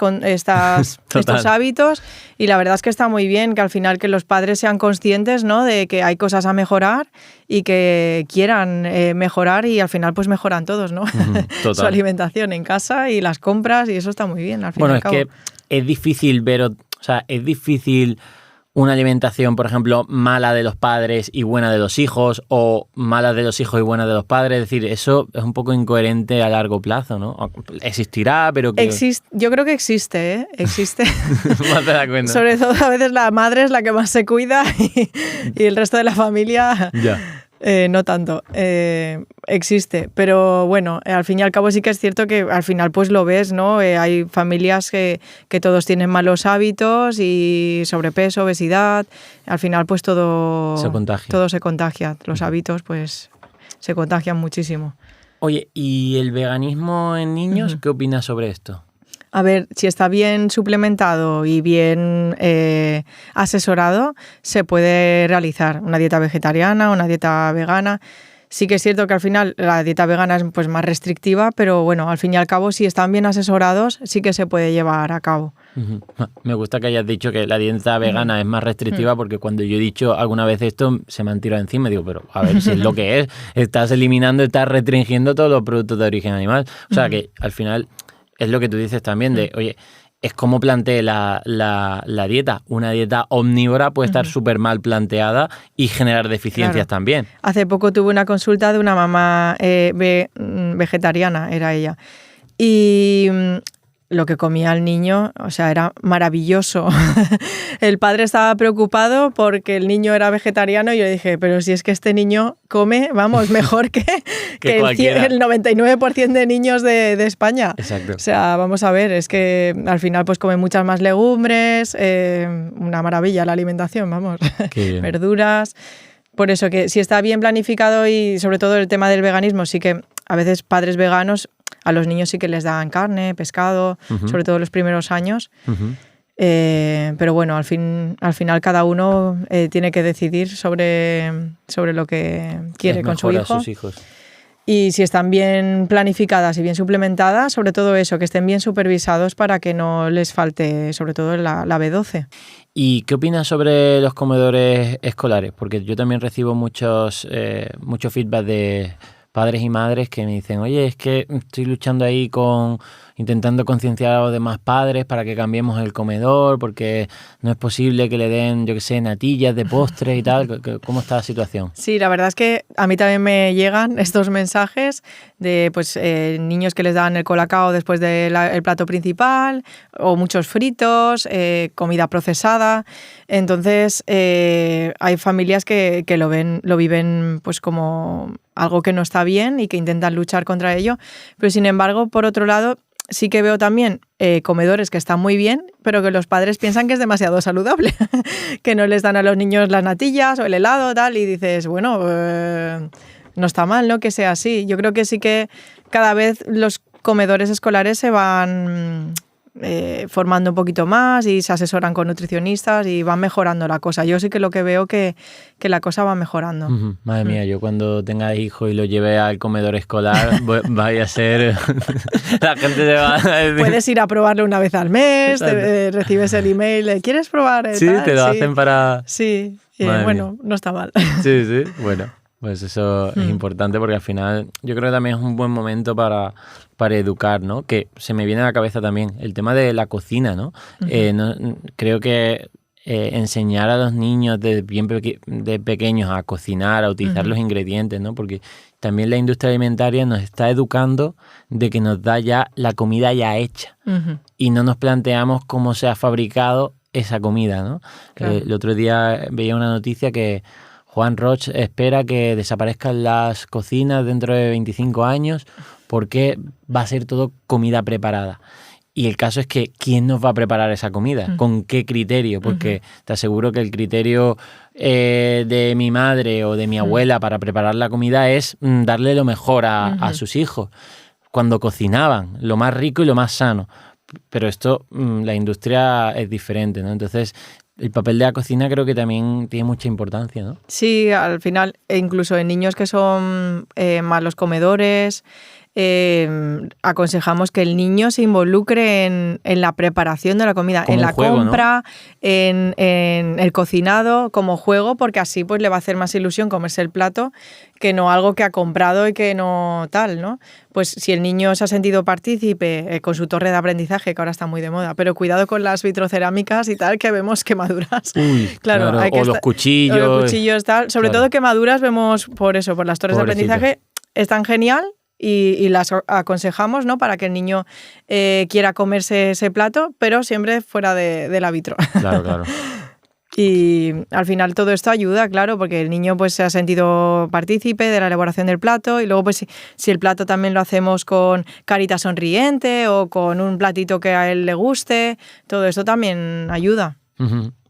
hábitos, y la verdad es que está muy bien que al final que los padres sean conscientes, ¿no? De que hay cosas a mejorar y que quieran mejorar, y al final pues mejoran todos, ¿no? Su alimentación en casa y las compras, y eso está muy bien al fin y al cabo. Es que es difícil es difícil una alimentación, por ejemplo, mala de los padres y buena de los hijos, o mala de los hijos y buena de los padres. Es decir, eso es un poco incoherente a largo plazo, ¿no? Existirá, pero que... Yo creo que existe, ¿eh? Existe. No te das cuenta. Sobre todo a veces la madre es la que más se cuida y el resto de la familia... Ya. No tanto, existe, pero bueno, al fin y al cabo sí que es cierto que al final pues lo ves, ¿no? Hay familias que todos tienen malos hábitos y sobrepeso, obesidad, al final pues todo se contagia, los hábitos pues se contagian muchísimo. Oye, ¿y el veganismo en niños? ¿Qué opinas sobre esto? A ver, si está bien suplementado y bien asesorado, se puede realizar una dieta vegetariana, una dieta vegana. Sí que es cierto que al final la dieta vegana es pues más restrictiva, pero bueno, al fin y al cabo, si están bien asesorados, sí que se puede llevar a cabo. Uh-huh. Me gusta que hayas dicho que la dieta vegana es más restrictiva, porque cuando yo he dicho alguna vez esto, se me han tirado encima y digo, pero a ver si es lo que es. Estás restringiendo todos los productos de origen animal. O sea que al final... Es lo que tú dices también de, oye, es como plantee la dieta. Una dieta omnívora puede estar súper mal planteada y generar deficiencias también. Hace poco tuve una consulta de una mamá vegetariana, era ella. Y lo que comía el niño, o sea, era maravilloso. El padre estaba preocupado porque el niño era vegetariano y yo le dije, pero si es que este niño come, vamos, mejor que el 99% de niños de España. Exacto. O sea, vamos a ver, es que al final pues come muchas más legumbres, una maravilla la alimentación, vamos, verduras. Por eso que si está bien planificado y sobre todo el tema del veganismo, sí que a veces padres veganos a los niños sí que les dan carne, pescado, sobre todo los primeros años. Pero bueno, al final cada uno tiene que decidir sobre lo que quiere con su hijo. A sus hijos. Y si están bien planificadas y bien suplementadas, sobre todo eso, que estén bien supervisados para que no les falte, sobre todo la B12. ¿Y qué opinas sobre los comedores escolares? Porque yo también recibo mucho feedback de padres y madres que me dicen, oye, es que estoy luchando ahí intentando concienciar a los demás padres para que cambiemos el comedor, porque no es posible que le den, yo qué sé, natillas de postre y tal. ¿Cómo está la situación? Sí, la verdad es que a mí también me llegan estos mensajes de niños que les dan el colacao después del plato principal, o muchos fritos, comida procesada. Entonces, hay familias que lo viven pues como algo que no está bien y que intentan luchar contra ello. Pero sin embargo, por otro lado, sí que veo también comedores que están muy bien, pero que los padres piensan que es demasiado saludable, que no les dan a los niños las natillas o el helado, tal, y dices, bueno, no está mal, ¿no?, que sea así. Yo creo que sí que cada vez los comedores escolares se van formando un poquito más y se asesoran con nutricionistas y van mejorando la cosa. Yo sí que lo que veo que la cosa va mejorando. Madre mía, yo cuando tenga hijos y lo lleve al comedor escolar, vaya a ser... La gente te va a decir... Puedes ir a probarlo una vez al mes, recibes el email, ¿quieres probar? Sí, tal? Te lo hacen para... Sí, bueno, no está mal. Sí, bueno. Pues eso es importante porque al final yo creo que también es un buen momento para educar, ¿no? Que se me viene a la cabeza también el tema de la cocina, ¿no? Creo que enseñar a los niños de pequeños a cocinar, a utilizar los ingredientes, ¿no? Porque también la industria alimentaria nos está educando de que nos da ya la comida ya hecha y no nos planteamos cómo se ha fabricado esa comida, ¿no? Claro. El otro día veía una noticia que Juan Roch espera que desaparezcan las cocinas dentro de 25 años porque va a ser todo comida preparada. Y el caso es que ¿quién nos va a preparar esa comida? ¿Con qué criterio? Porque te aseguro que el criterio de mi madre o de mi abuela para preparar la comida es darle lo mejor a sus hijos. Cuando cocinaban, lo más rico y lo más sano. Pero esto, la industria es diferente, ¿no? Entonces, el papel de la cocina creo que también tiene mucha importancia, ¿no? Sí, al final, incluso en niños que son malos comedores, aconsejamos que el niño se involucre en la preparación de la comida, en la juego, compra, ¿no? en el cocinado como juego, porque así pues le va a hacer más ilusión comerse el plato que no algo que ha comprado y que no tal, ¿no? Pues si el niño se ha sentido partícipe con su torre de aprendizaje, que ahora está muy de moda, pero cuidado con las vitrocerámicas y tal, que vemos quemaduras. Uy, claro. Hay que los cuchillos. O los cuchillos, tal. Sobre todo quemaduras vemos por las torres de aprendizaje, están genial. Y las aconsejamos, ¿no?, para que el niño quiera comerse ese plato, pero siempre fuera de la vitro. Claro. Y al final todo esto ayuda, claro, porque el niño pues se ha sentido partícipe de la elaboración del plato y luego pues si el plato también lo hacemos con carita sonriente o con un platito que a él le guste, todo esto también ayuda.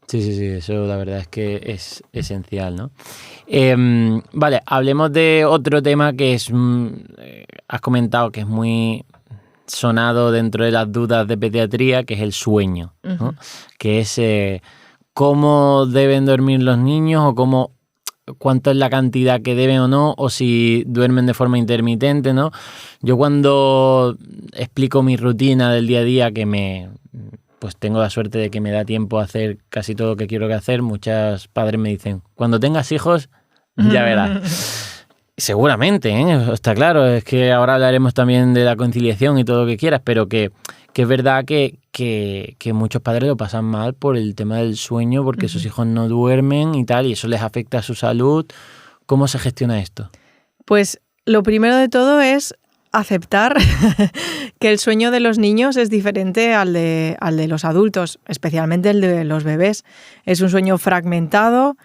Sí, eso la verdad es que es esencial, ¿no? Vale, hablemos de otro tema que has comentado que es muy sonado dentro de las dudas de pediatría, que es el sueño, ¿no? Que es cómo deben dormir los niños o cuánto es la cantidad que deben o no, o si duermen de forma intermitente, ¿no? Yo cuando explico mi rutina del día a día, pues tengo la suerte de que me da tiempo a hacer casi todo lo que quiero hacer, muchos padres me dicen, cuando tengas hijos, ya verás. Seguramente, está claro, es que ahora hablaremos también de la conciliación y todo lo que quieras, pero que es verdad que muchos padres lo pasan mal por el tema del sueño, porque sus hijos no duermen y tal, y eso les afecta a su salud. ¿Cómo se gestiona esto? Pues lo primero de todo es aceptar que el sueño de los niños es diferente al de los adultos, especialmente el de los bebés. Es un sueño fragmentado,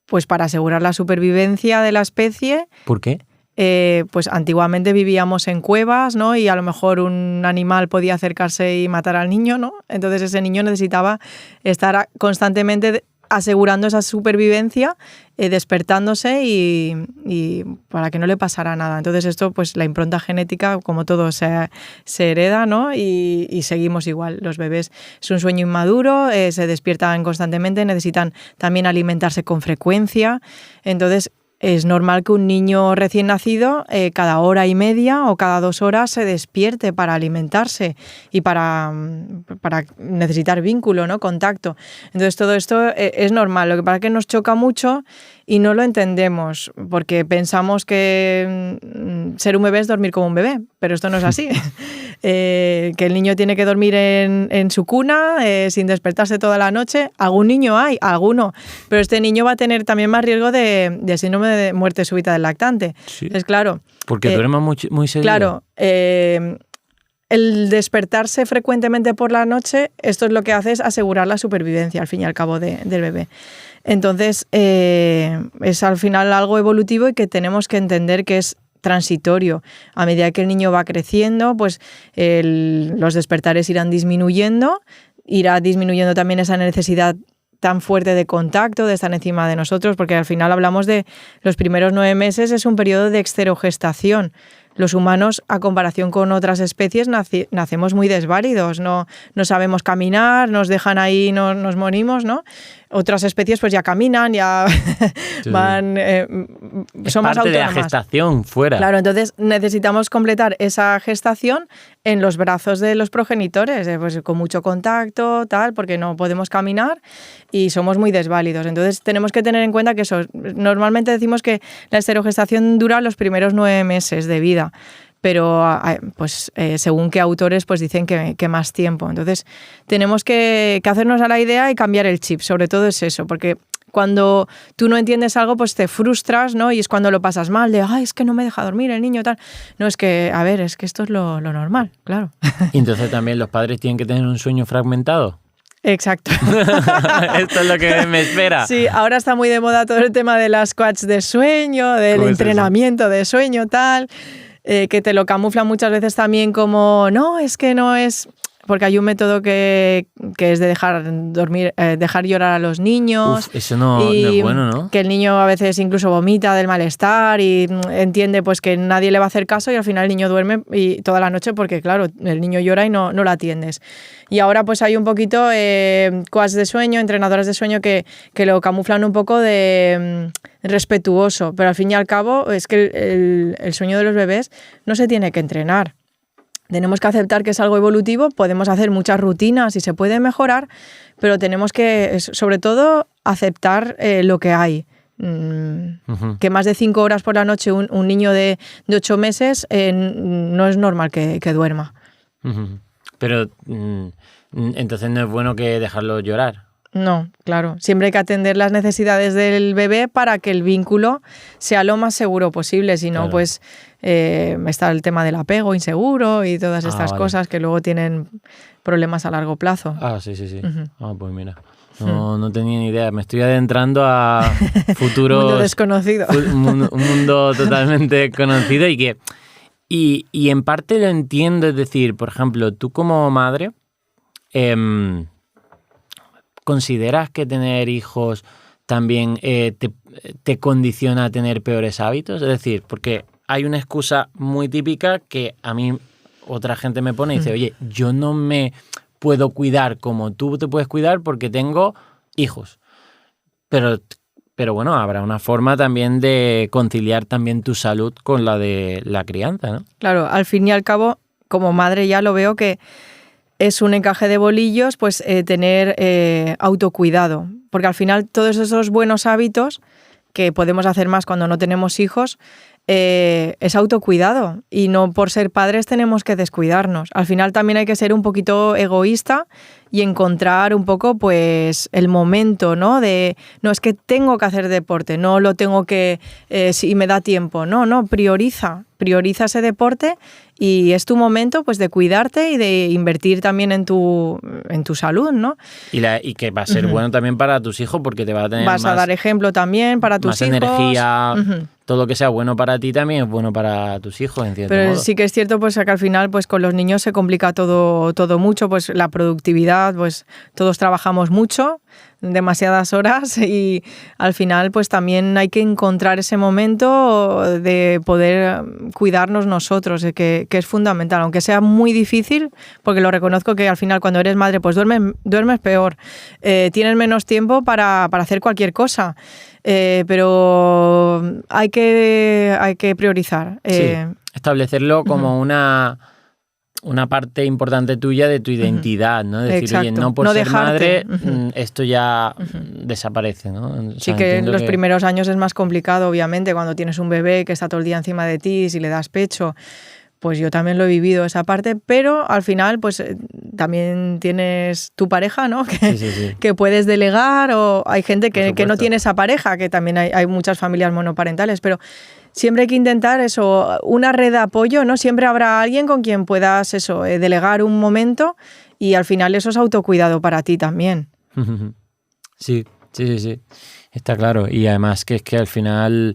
pues para asegurar la supervivencia de la especie. ¿Por qué? Pues antiguamente vivíamos en cuevas, ¿no? Y a lo mejor un animal podía acercarse y matar al niño, ¿no? Entonces ese niño necesitaba estar constantemente asegurando esa supervivencia, despertándose y para que no le pasara nada. Entonces esto, pues la impronta genética, como todo, se hereda, ¿no? Y seguimos igual. Los bebés es un sueño inmaduro, se despiertan constantemente, necesitan también alimentarse con frecuencia. Entonces es normal que un niño recién nacido cada hora y media o cada 2 horas se despierte para alimentarse y para necesitar vínculo, ¿no? Contacto. Entonces todo esto es normal. Lo que pasa es que nos choca mucho y no lo entendemos porque pensamos que ser un bebé es dormir como un bebé, pero esto no es así. Que el niño tiene que dormir en su cuna sin despertarse toda la noche. Algún niño hay, alguno, pero este niño va a tener también más riesgo de síndrome de muerte súbita del lactante. Sí. Es claro. Porque duerma muy seguido. Claro. El despertarse frecuentemente por la noche, esto es lo que hace es asegurar la supervivencia al fin y al cabo del bebé. Entonces es al final algo evolutivo y que tenemos que entender que es transitorio. A medida que el niño va creciendo, pues los despertares irán disminuyendo, irá disminuyendo también esa necesidad tan fuerte de contacto, de estar encima de nosotros, porque al final hablamos de los primeros 9 meses, es un periodo de exterogestación. Los humanos, a comparación con otras especies, nacemos muy desválidos, no sabemos caminar, nos dejan ahí, nos morimos, ¿no? Otras especies pues ya caminan, ya sí. Van... son más autónomas. De la gestación fuera. Claro, entonces necesitamos completar esa gestación en los brazos de los progenitores, pues con mucho contacto, tal, porque no podemos caminar y somos muy desválidos. Entonces tenemos que tener en cuenta que eso, normalmente decimos que la esterogestación dura los primeros 9 meses de vida, pero pues según qué autores pues dicen que más tiempo. Entonces tenemos que hacernos a la idea y cambiar el chip, sobre todo es eso, porque cuando tú no entiendes algo pues te frustras, ¿no? Y es cuando lo pasas mal, de es que no me deja dormir el niño, tal. No, es que, a ver, es que esto es lo normal, claro. Y entonces también los padres tienen que tener un sueño fragmentado. Exacto. Esto es lo que me espera. Sí, ahora está muy de moda todo el tema de las coaches de sueño, del entrenamiento de sueño, tal, que te lo camuflan muchas veces también como, no, es que no es... Porque hay un método que es de dejar llorar a los niños. Uf, eso no es bueno, ¿no? Que el niño a veces incluso vomita del malestar y entiende pues que nadie le va a hacer caso y al final el niño duerme y toda la noche porque, claro, el niño llora y no lo atiendes. Y ahora pues hay un poquito coaches de sueño, entrenadoras de sueño que lo camuflan un poco de respetuoso, pero al fin y al cabo es que el sueño de los bebés no se tiene que entrenar. Tenemos que aceptar que es algo evolutivo, podemos hacer muchas rutinas y se puede mejorar, pero tenemos que, sobre todo, aceptar lo que hay. Que más de 5 horas por la noche un niño de 8 meses no es normal que duerma. Pero entonces no es bueno que dejarlo llorar. No, claro. Siempre hay que atender las necesidades del bebé para que el vínculo sea lo más seguro posible. Si no, claro, pues está el tema del apego inseguro y todas estas cosas que luego tienen problemas a largo plazo. Sí. Pues mira, no tenía ni idea. Me estoy adentrando a futuros... Un mundo desconocido. Un mundo totalmente conocido y en parte lo entiendo. Es decir, por ejemplo, tú como madre... ¿Consideras que tener hijos también te condiciona a tener peores hábitos? Es decir, porque hay una excusa muy típica que a mí otra gente me pone y dice, oye, yo no me puedo cuidar como tú te puedes cuidar porque tengo hijos. Pero bueno, habrá una forma también de conciliar también tu salud con la de la crianza, ¿no? Claro, al fin y al cabo, como madre ya lo veo que es un encaje de bolillos, pues tener autocuidado. Porque al final todos esos buenos hábitos, que podemos hacer más cuando no tenemos hijos, es autocuidado, y no por ser padres tenemos que descuidarnos. Al final también hay que ser un poquito egoísta y encontrar un poco pues el momento, ¿no? No es que tengo que hacer deporte, no lo tengo que, si me da tiempo, no, prioriza ese deporte, y es tu momento pues de cuidarte y de invertir también en tu salud, ¿no? Y que va a ser bueno también para tus hijos, porque te va a tener vas a dar ejemplo también para tus más hijos. Energía, todo lo que sea bueno para ti también es bueno para tus hijos, en cierto Pero modo. sí que es cierto pues que al final pues con los niños se complica todo mucho, pues la productividad, pues todos trabajamos mucho, demasiadas horas, y al final pues también hay que encontrar ese momento de poder cuidarnos nosotros, que es fundamental, aunque sea muy difícil, porque lo reconozco que al final cuando eres madre pues duermes peor, tienes menos tiempo para hacer cualquier cosa, pero hay que priorizar. Sí, establecerlo como una parte importante tuya de tu identidad, ¿no? Decir, exacto. Oye, no por no ser dejarte. madre, esto ya desaparece, ¿no? O sea, sí, que en los primeros años es más complicado, obviamente, cuando tienes un bebé que está todo el día encima de ti, si le das pecho, pues yo también lo he vivido esa parte, pero al final pues también tienes tu pareja, ¿no? Que puedes delegar, o hay gente que no tiene esa pareja, que también hay muchas familias monoparentales, pero siempre hay que intentar eso, una red de apoyo, ¿no? Siempre habrá alguien con quien puedas eso, delegar un momento, y al final eso es autocuidado para ti también. Sí. Está claro. Y además que es que al final,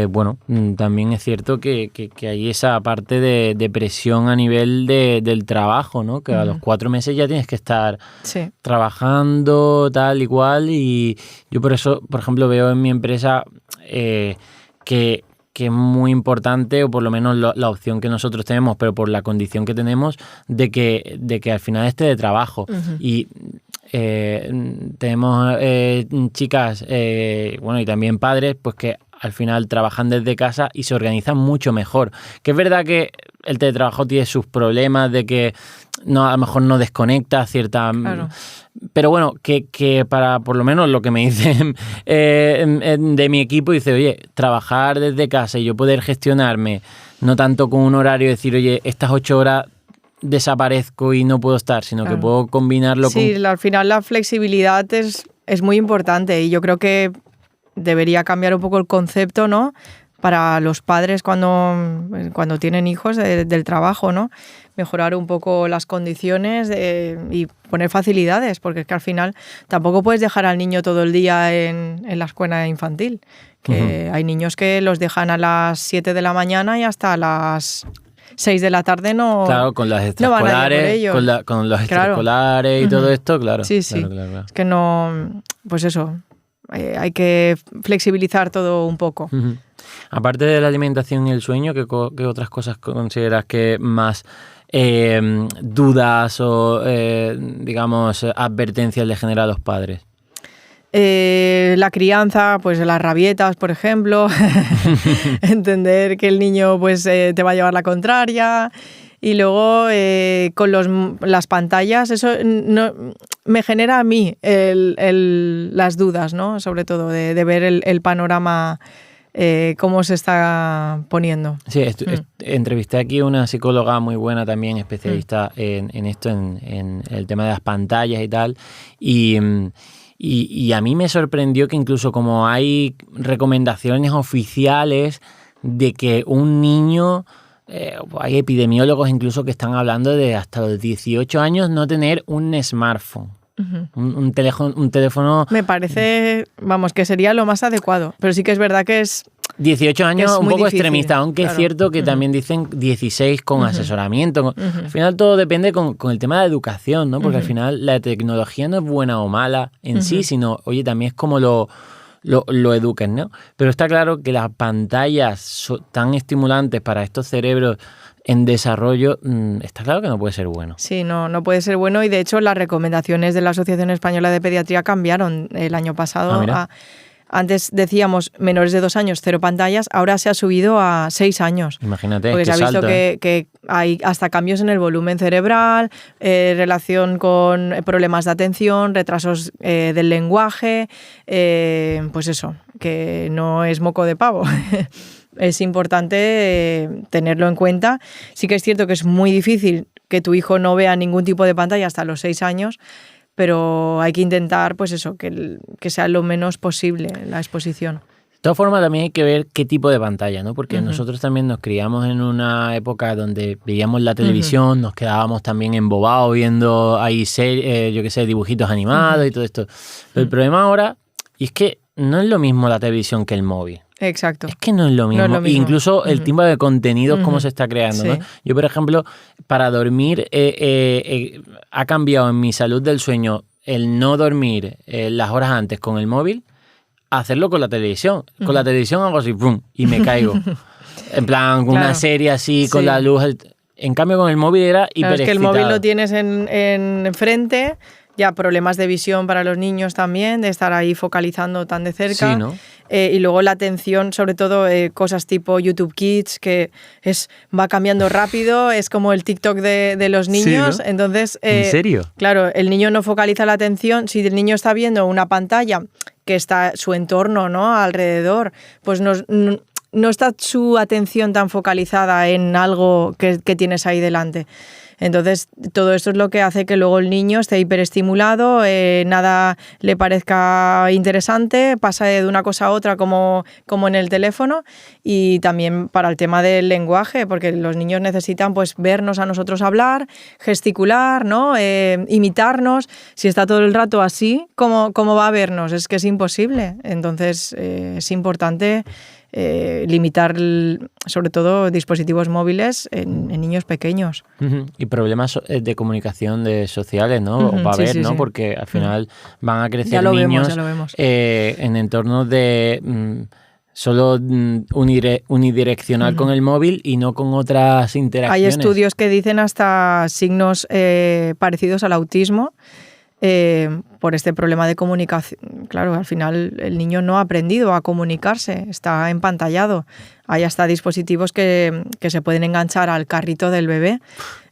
bueno, también es cierto que hay esa parte de presión a nivel del trabajo, ¿no? Que a los 4 meses ya tienes que estar trabajando tal y cual. Y yo por eso, por ejemplo, veo en mi empresa que es muy importante, o por lo menos la opción que nosotros tenemos, pero por la condición que tenemos, de que al final esté de trabajo. Y tenemos chicas, bueno, y también padres, pues que al final trabajan desde casa y se organizan mucho mejor. Que es verdad que el teletrabajo tiene sus problemas de que a lo mejor no desconecta cierta... Claro. Pero bueno, que para por lo menos lo que me dicen de mi equipo, dice, oye, trabajar desde casa y yo poder gestionarme, no tanto con un horario, decir, oye, estas 8 horas desaparezco y no puedo estar, sino que puedo combinarlo con... Sí, al final la flexibilidad es muy importante, y yo creo que debería cambiar un poco el concepto, ¿no? Para los padres cuando tienen hijos del trabajo, ¿no? Mejorar un poco las condiciones y poner facilidades, porque es que al final tampoco puedes dejar al niño todo el día en la escuela infantil, que hay niños que los dejan a las 7 de la mañana y hasta las 6 de la tarde no... Claro, con las extraescolares, con los extraescolares y todo esto, claro. Sí. Claro. Es que no... Pues eso, hay que flexibilizar todo un poco. Aparte de la alimentación y el sueño, ¿qué otras cosas consideras que más dudas o, digamos, advertencias le genera a los padres? La crianza, pues las rabietas, por ejemplo, entender que el niño pues te va a llevar la contraria, y luego con las pantallas, eso no, me genera a mí las dudas, ¿no? Sobre todo de ver el panorama, cómo se está poniendo. Sí, entrevisté aquí a una psicóloga muy buena también, especialista en esto, en el tema de las pantallas y tal, y a mí me sorprendió que incluso como hay recomendaciones oficiales de que un niño, hay epidemiólogos incluso que están hablando de hasta los 18 años no tener un smartphone. Un teléfono... Me parece, vamos, que sería lo más adecuado, pero sí que es verdad que es... 18 años es un poco difícil, extremista, aunque claro. Es cierto que también dicen 16 con asesoramiento. Al final todo depende con el tema de educación, ¿no? Porque al final la tecnología no es buena o mala en sí, sino, oye, también es como lo eduquen, ¿no? Pero está claro que las pantallas son tan estimulantes para estos cerebros en desarrollo, está claro que no puede ser bueno. Sí, no puede ser bueno, y de hecho las recomendaciones de la Asociación Española de Pediatría cambiaron el año pasado. Antes decíamos menores de 2 años, 0 pantallas, ahora se ha subido a 6 años. Imagínate, porque se ha visto que hay hasta cambios en el volumen cerebral, relación con problemas de atención, retrasos del lenguaje, pues eso, que no es moco de pavo. es importante tenerlo en cuenta. Sí que es cierto que es muy difícil que tu hijo no vea ningún tipo de pantalla hasta los 6 años, pero hay que intentar, pues eso, que sea lo menos posible la exposición. De todas formas, también hay que ver qué tipo de pantalla, ¿no? Porque nosotros también nos criamos en una época donde veíamos la televisión, nos quedábamos también embobados viendo ahí yo qué sé, dibujitos animados y todo esto. Pero el problema ahora es que no es lo mismo la televisión que el móvil. Exacto. Es que no es lo mismo. No es lo mismo. Incluso el tipo de contenidos, cómo se está creando, sí. ¿no? Yo, por ejemplo, para dormir ha cambiado en mi salud del sueño el no dormir las horas antes con el móvil, hacerlo con la televisión. Con la televisión hago así, ¡pum!, y me caigo. En plan, con una serie así, con la luz. En cambio, con el móvil era hiperexcitado. Es que el móvil lo tienes en frente, ya problemas de visión para los niños también, de estar ahí focalizando tan de cerca. Sí, ¿no? Y luego la atención, sobre todo cosas tipo YouTube Kids, que va cambiando rápido, es como el TikTok de los niños. Sí, ¿no? Entonces, ¿en serio? Claro, el niño no focaliza la atención. Si el niño está viendo una pantalla que está su entorno, ¿no?, alrededor, pues no está su atención tan focalizada en algo que tienes ahí delante. Entonces, todo esto es lo que hace que luego el niño esté hiperestimulado, nada le parezca interesante, pasa de una cosa a otra como en el teléfono, y también para el tema del lenguaje, porque los niños necesitan pues vernos a nosotros hablar, gesticular, ¿no?, imitarnos. Si está todo el rato así, ¿cómo va a vernos? Es que es imposible. Entonces, es importante limitar, sobre todo, dispositivos móviles en niños pequeños. Y problemas de comunicación sociales, ¿no? Va a haber, ¿no? Sí. Porque al final van a crecer niños ya lo vemos. En entornos de solo unidireccional con el móvil y no con otras interacciones. Hay estudios que dicen hasta signos parecidos al autismo, por este problema de comunicación. Claro, al final el niño no ha aprendido a comunicarse, está empantallado. Hay hasta dispositivos que se pueden enganchar al carrito del bebé.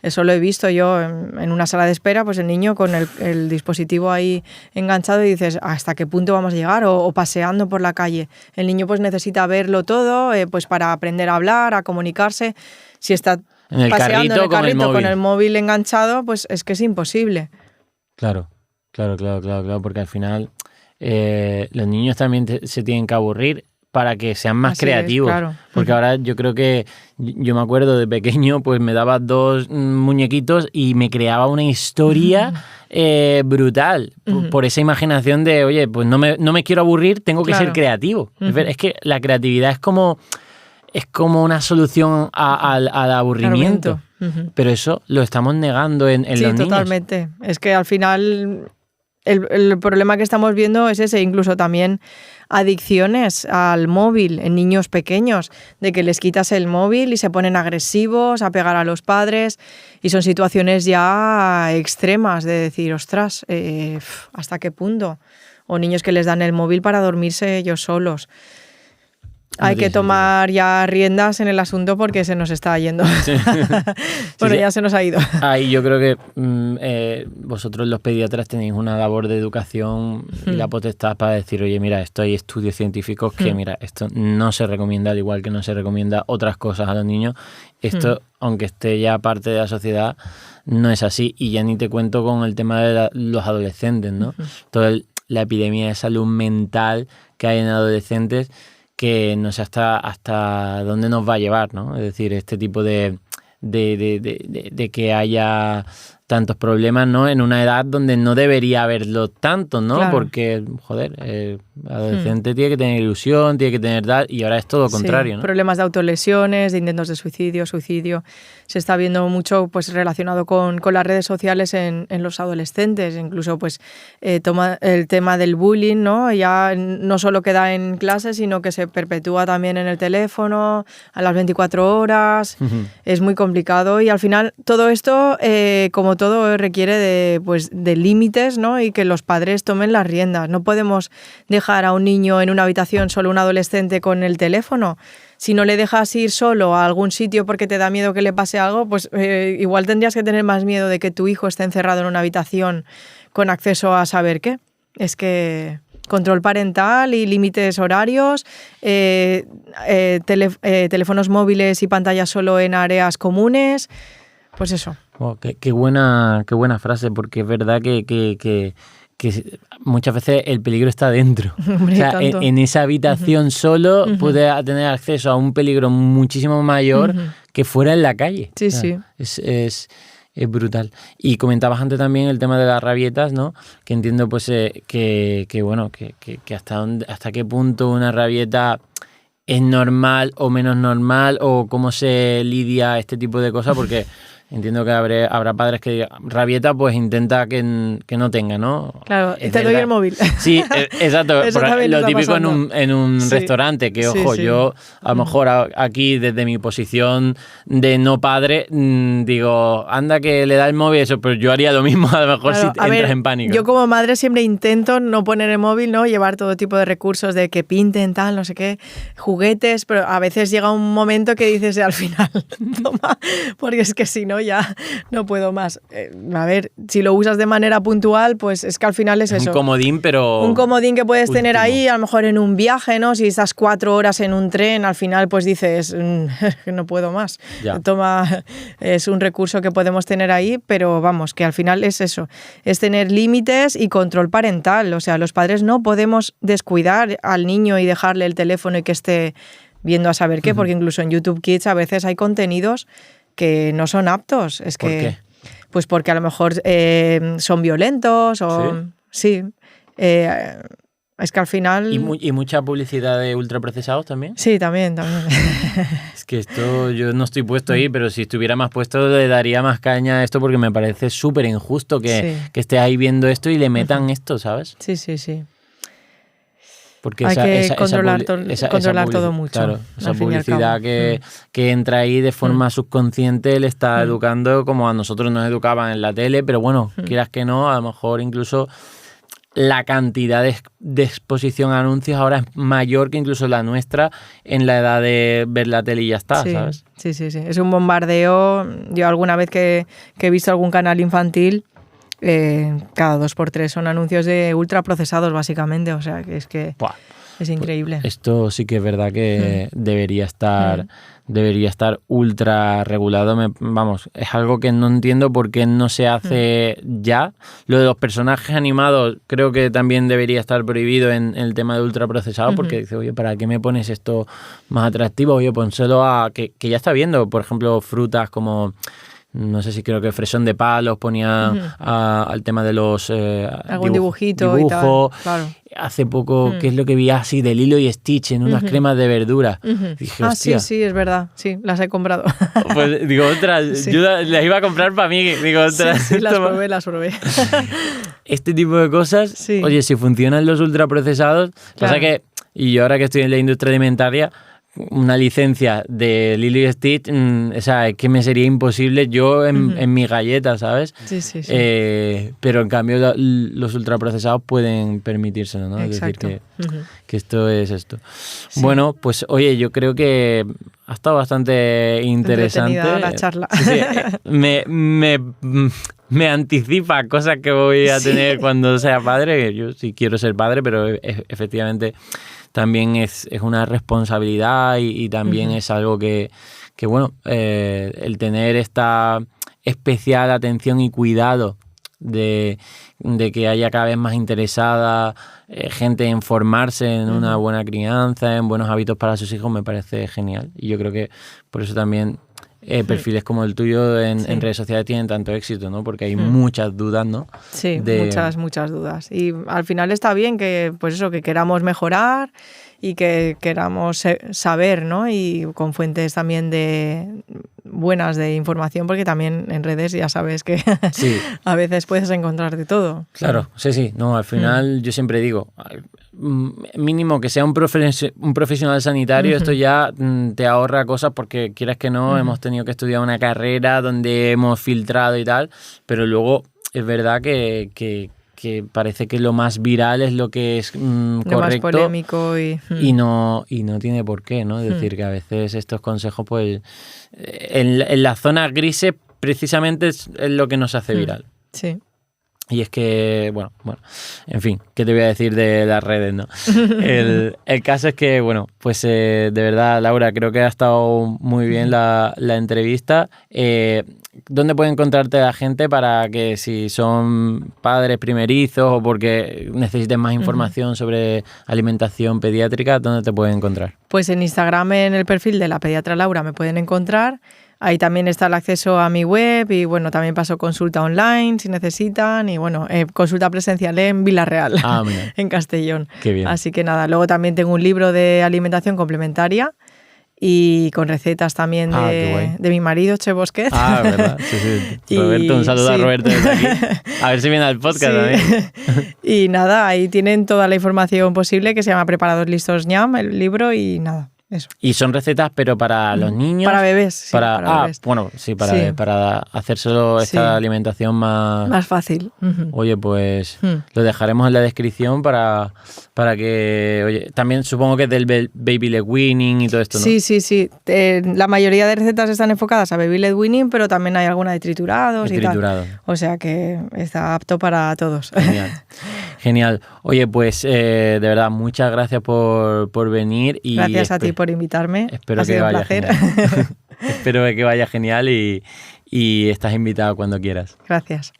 Eso lo he visto yo en una sala de espera, pues el niño con el dispositivo ahí enganchado, y dices, ¿hasta qué punto vamos a llegar? O paseando por la calle. El niño pues necesita verlo todo, pues para aprender a hablar, a comunicarse. Si está paseando en el carrito con el móvil enganchado, pues es que es imposible. Claro, porque al final los niños también se tienen que aburrir para que sean más creativos. Claro. Porque ahora yo creo que, yo me acuerdo de pequeño, pues me daba 2 muñequitos y me creaba una historia brutal, por esa imaginación de, oye, pues no me quiero aburrir, tengo que ser creativo. Es que la creatividad es como una solución al aburrimiento. Pero eso lo estamos negando en los niños. Sí, totalmente. Es que al final el problema que estamos viendo es ese, incluso también adicciones al móvil en niños pequeños, de que les quitas el móvil y se ponen agresivos, a pegar a los padres, y son situaciones ya extremas de decir, ostras, ¿hasta qué punto? O niños que les dan el móvil para dormirse ellos solos. Hay que tomar ya riendas en el asunto porque se nos está yendo. Sí. Bueno, ya se nos ha ido. Ahí yo creo que vosotros los pediatras tenéis una labor de educación y la potestad para decir, oye, mira, esto hay estudios científicos que, mira, esto no se recomienda, al igual que no se recomienda otras cosas a los niños. Esto, aunque esté ya parte de la sociedad, no es así. Y ya ni te cuento con el tema de los adolescentes, ¿no? Toda la epidemia de salud mental que hay en adolescentes, que no sé hasta dónde nos va a llevar, ¿no? Es decir, este tipo de que haya tantos problemas, ¿no?, en una edad donde no debería haberlo tanto, ¿no? Claro. Porque, joder, el adolescente tiene que tener ilusión, tiene que tener edad, y ahora es todo lo contrario, ¿no? Problemas de autolesiones, de intentos de suicidio. Se está viendo mucho pues relacionado con las redes sociales en los adolescentes. Incluso pues toma el tema del bullying, ¿no? Ya no solo queda en clase, sino que se perpetúa también en el teléfono a las 24 horas. Es muy complicado, y al final todo esto, como todo, requiere de límites, ¿no? Y que los padres tomen las riendas. No podemos dejar a un niño en una habitación, solo un adolescente, con el teléfono. Si no le dejas ir solo a algún sitio porque te da miedo que le pase algo, pues igual tendrías que tener más miedo de que tu hijo esté encerrado en una habitación con acceso a saber qué. Es que control parental y límites horarios, teléfonos móviles y pantallas solo en áreas comunes, pues eso. Oh, qué buena frase, porque es verdad que muchas veces el peligro está dentro. Hombre, o sea, en esa habitación solo puedes tener acceso a un peligro muchísimo mayor que fuera en la calle. Sí, o sea, sí. Es brutal. Y comentabas antes también el tema de las rabietas, ¿no? Que entiendo pues que hasta qué punto una rabieta es normal o menos normal, o cómo se lidia este tipo de cosas, porque entiendo que habrá padres que digan, rabieta, pues intenta que no tenga, ¿no? Claro, te doy el móvil. Sí, exacto. Lo típico pasando. en un restaurante, que ojo, yo a lo mejor aquí desde mi posición de no padre, digo, anda que le da el móvil, eso, pero yo haría lo mismo a lo mejor, claro, si entras en pánico. Yo como madre siempre intento no poner el móvil, ¿no? Llevar todo tipo de recursos de que pinten, tal, no sé qué, juguetes, pero a veces llega un momento que dices al final, toma, porque es que si no ya no puedo más. A ver, si lo usas de manera puntual, pues es que al final es eso. Un comodín, pero... Un comodín que puedes tener ahí, a lo mejor en un viaje, ¿no? Si estás 4 horas en un tren, al final pues dices, no puedo más. Ya. Toma, es un recurso que podemos tener ahí, pero vamos, que al final es eso, es tener límites y control parental. O sea, los padres no podemos descuidar al niño y dejarle el teléfono y que esté viendo a saber qué, porque incluso en YouTube Kids a veces hay contenidos que no son aptos. Es que, ¿por qué? Pues porque a lo mejor son violentos o... Sí. Es que al final... ¿Y mucha publicidad de ultraprocesados también? Sí, también. Es que esto, yo no estoy puesto ahí, pero si estuviera más puesto le daría más caña a esto, porque me parece súper injusto que esté ahí viendo esto y le metan esto, ¿sabes? Sí. Porque hay que controlar todo mucho. Claro, esa publicidad que entra ahí de forma subconsciente le está educando como a nosotros nos educaban en la tele, pero bueno, quieras que no, a lo mejor incluso la cantidad de exposición a anuncios ahora es mayor que incluso la nuestra en la edad de ver la tele y ya está, ¿sabes? Sí. Es un bombardeo. Yo alguna vez que he visto algún canal infantil, cada 2x3 son anuncios de ultraprocesados, básicamente. O sea, que es increíble. Pues esto sí que es verdad que debería estar ultra regulado. Vamos, es algo que no entiendo por qué no se hace ya. Lo de los personajes animados creo que también debería estar prohibido en el tema de ultraprocesados, porque dice, oye, ¿para qué me pones esto más atractivo? Oye, pónselo a que ya está viendo, por ejemplo, frutas como... No sé si creo que Fresón de Palos ponía al tema de los algún dibujito y tal. Claro. Hace poco, ¿qué es lo que vi así de Lilo y Stitch en unas cremas de verdura? Dije, hostia. Sí, es verdad. Sí, las he comprado. Pues digo, ostras, yo las iba a comprar para mí. Digo, ostras. Sí, las probé. Este tipo de cosas, oye, si funcionan los ultraprocesados, pasa que, y yo ahora que estoy en la industria alimentaria, una licencia de Lilo y Stitch, o sea, es que me sería imposible yo en mi galleta, ¿sabes? Sí. Pero en cambio los ultraprocesados pueden permitírselo, ¿no? Exacto. Es decir, que esto es esto. Sí. Bueno, pues oye, yo creo que ha estado bastante interesante. Entretenida la charla. Sí, me anticipa cosas que voy a tener cuando sea padre. Yo sí quiero ser padre, pero efectivamente... también es una responsabilidad y también es algo que bueno, el tener esta especial atención y cuidado de que haya cada vez más interesada gente en formarse en una buena crianza, en buenos hábitos para sus hijos, me parece genial. Y yo creo que por eso también perfiles como el tuyo en redes sociales tienen tanto éxito, ¿no? Porque hay muchas dudas, ¿no? Sí, muchas dudas. Y al final está bien que, pues eso, que queramos mejorar y que queramos saber, ¿no? Y con fuentes también buenas de información, porque también en redes ya sabes que a veces puedes encontrar de todo. Claro, sí. No, al final yo siempre digo, mínimo que sea un profesional sanitario, esto ya te ahorra cosas, porque quieras que no, hemos tenido que estudiar una carrera donde hemos filtrado y tal, pero luego es verdad que parece que lo más viral es lo que es correcto, lo más polémico y no tiene por qué, ¿no? Es decir, que a veces estos consejos, pues en las zonas grises precisamente es lo que nos hace viral. Sí. Y es que, bueno, en fin, ¿qué te voy a decir de las redes, no? El caso es que, bueno, pues de verdad, Laura, creo que ha estado muy bien la entrevista. ¿Dónde puede encontrarte la gente para que si son padres primerizos o porque necesiten más información sobre alimentación pediátrica, dónde te pueden encontrar? Pues en Instagram, en el perfil de la pediatra Laura, me pueden encontrar. Ahí también está el acceso a mi web y bueno, también paso consulta online si necesitan y bueno, consulta presencial en Vila-real, en Castellón. Qué bien. Así que nada, luego también tengo un libro de alimentación complementaria y con recetas también de mi marido, Che Bosquet. Verdad. Sí. Roberto, un saludo a Roberto desde aquí. A ver si viene al podcast también. Y nada, ahí tienen toda la información posible que se llama Preparados Listos ñam, el libro y nada. Eso. Y son recetas, pero para los niños. Para bebés. Sí, para bebés. Bueno, sí, para hacérselo esta alimentación más fácil. Oye, pues lo dejaremos en la descripción para que. Oye, también supongo que es del baby led weaning y todo esto, ¿no? Sí. La mayoría de recetas están enfocadas a baby led weaning, pero también hay alguna de triturados y tal. O sea que está apto para todos. Genial. Oye, pues de verdad, muchas gracias por venir. Y gracias a ti por invitarme. Espero ha sido que vaya un placer. Genial. Espero que vaya genial y estás invitada cuando quieras. Gracias.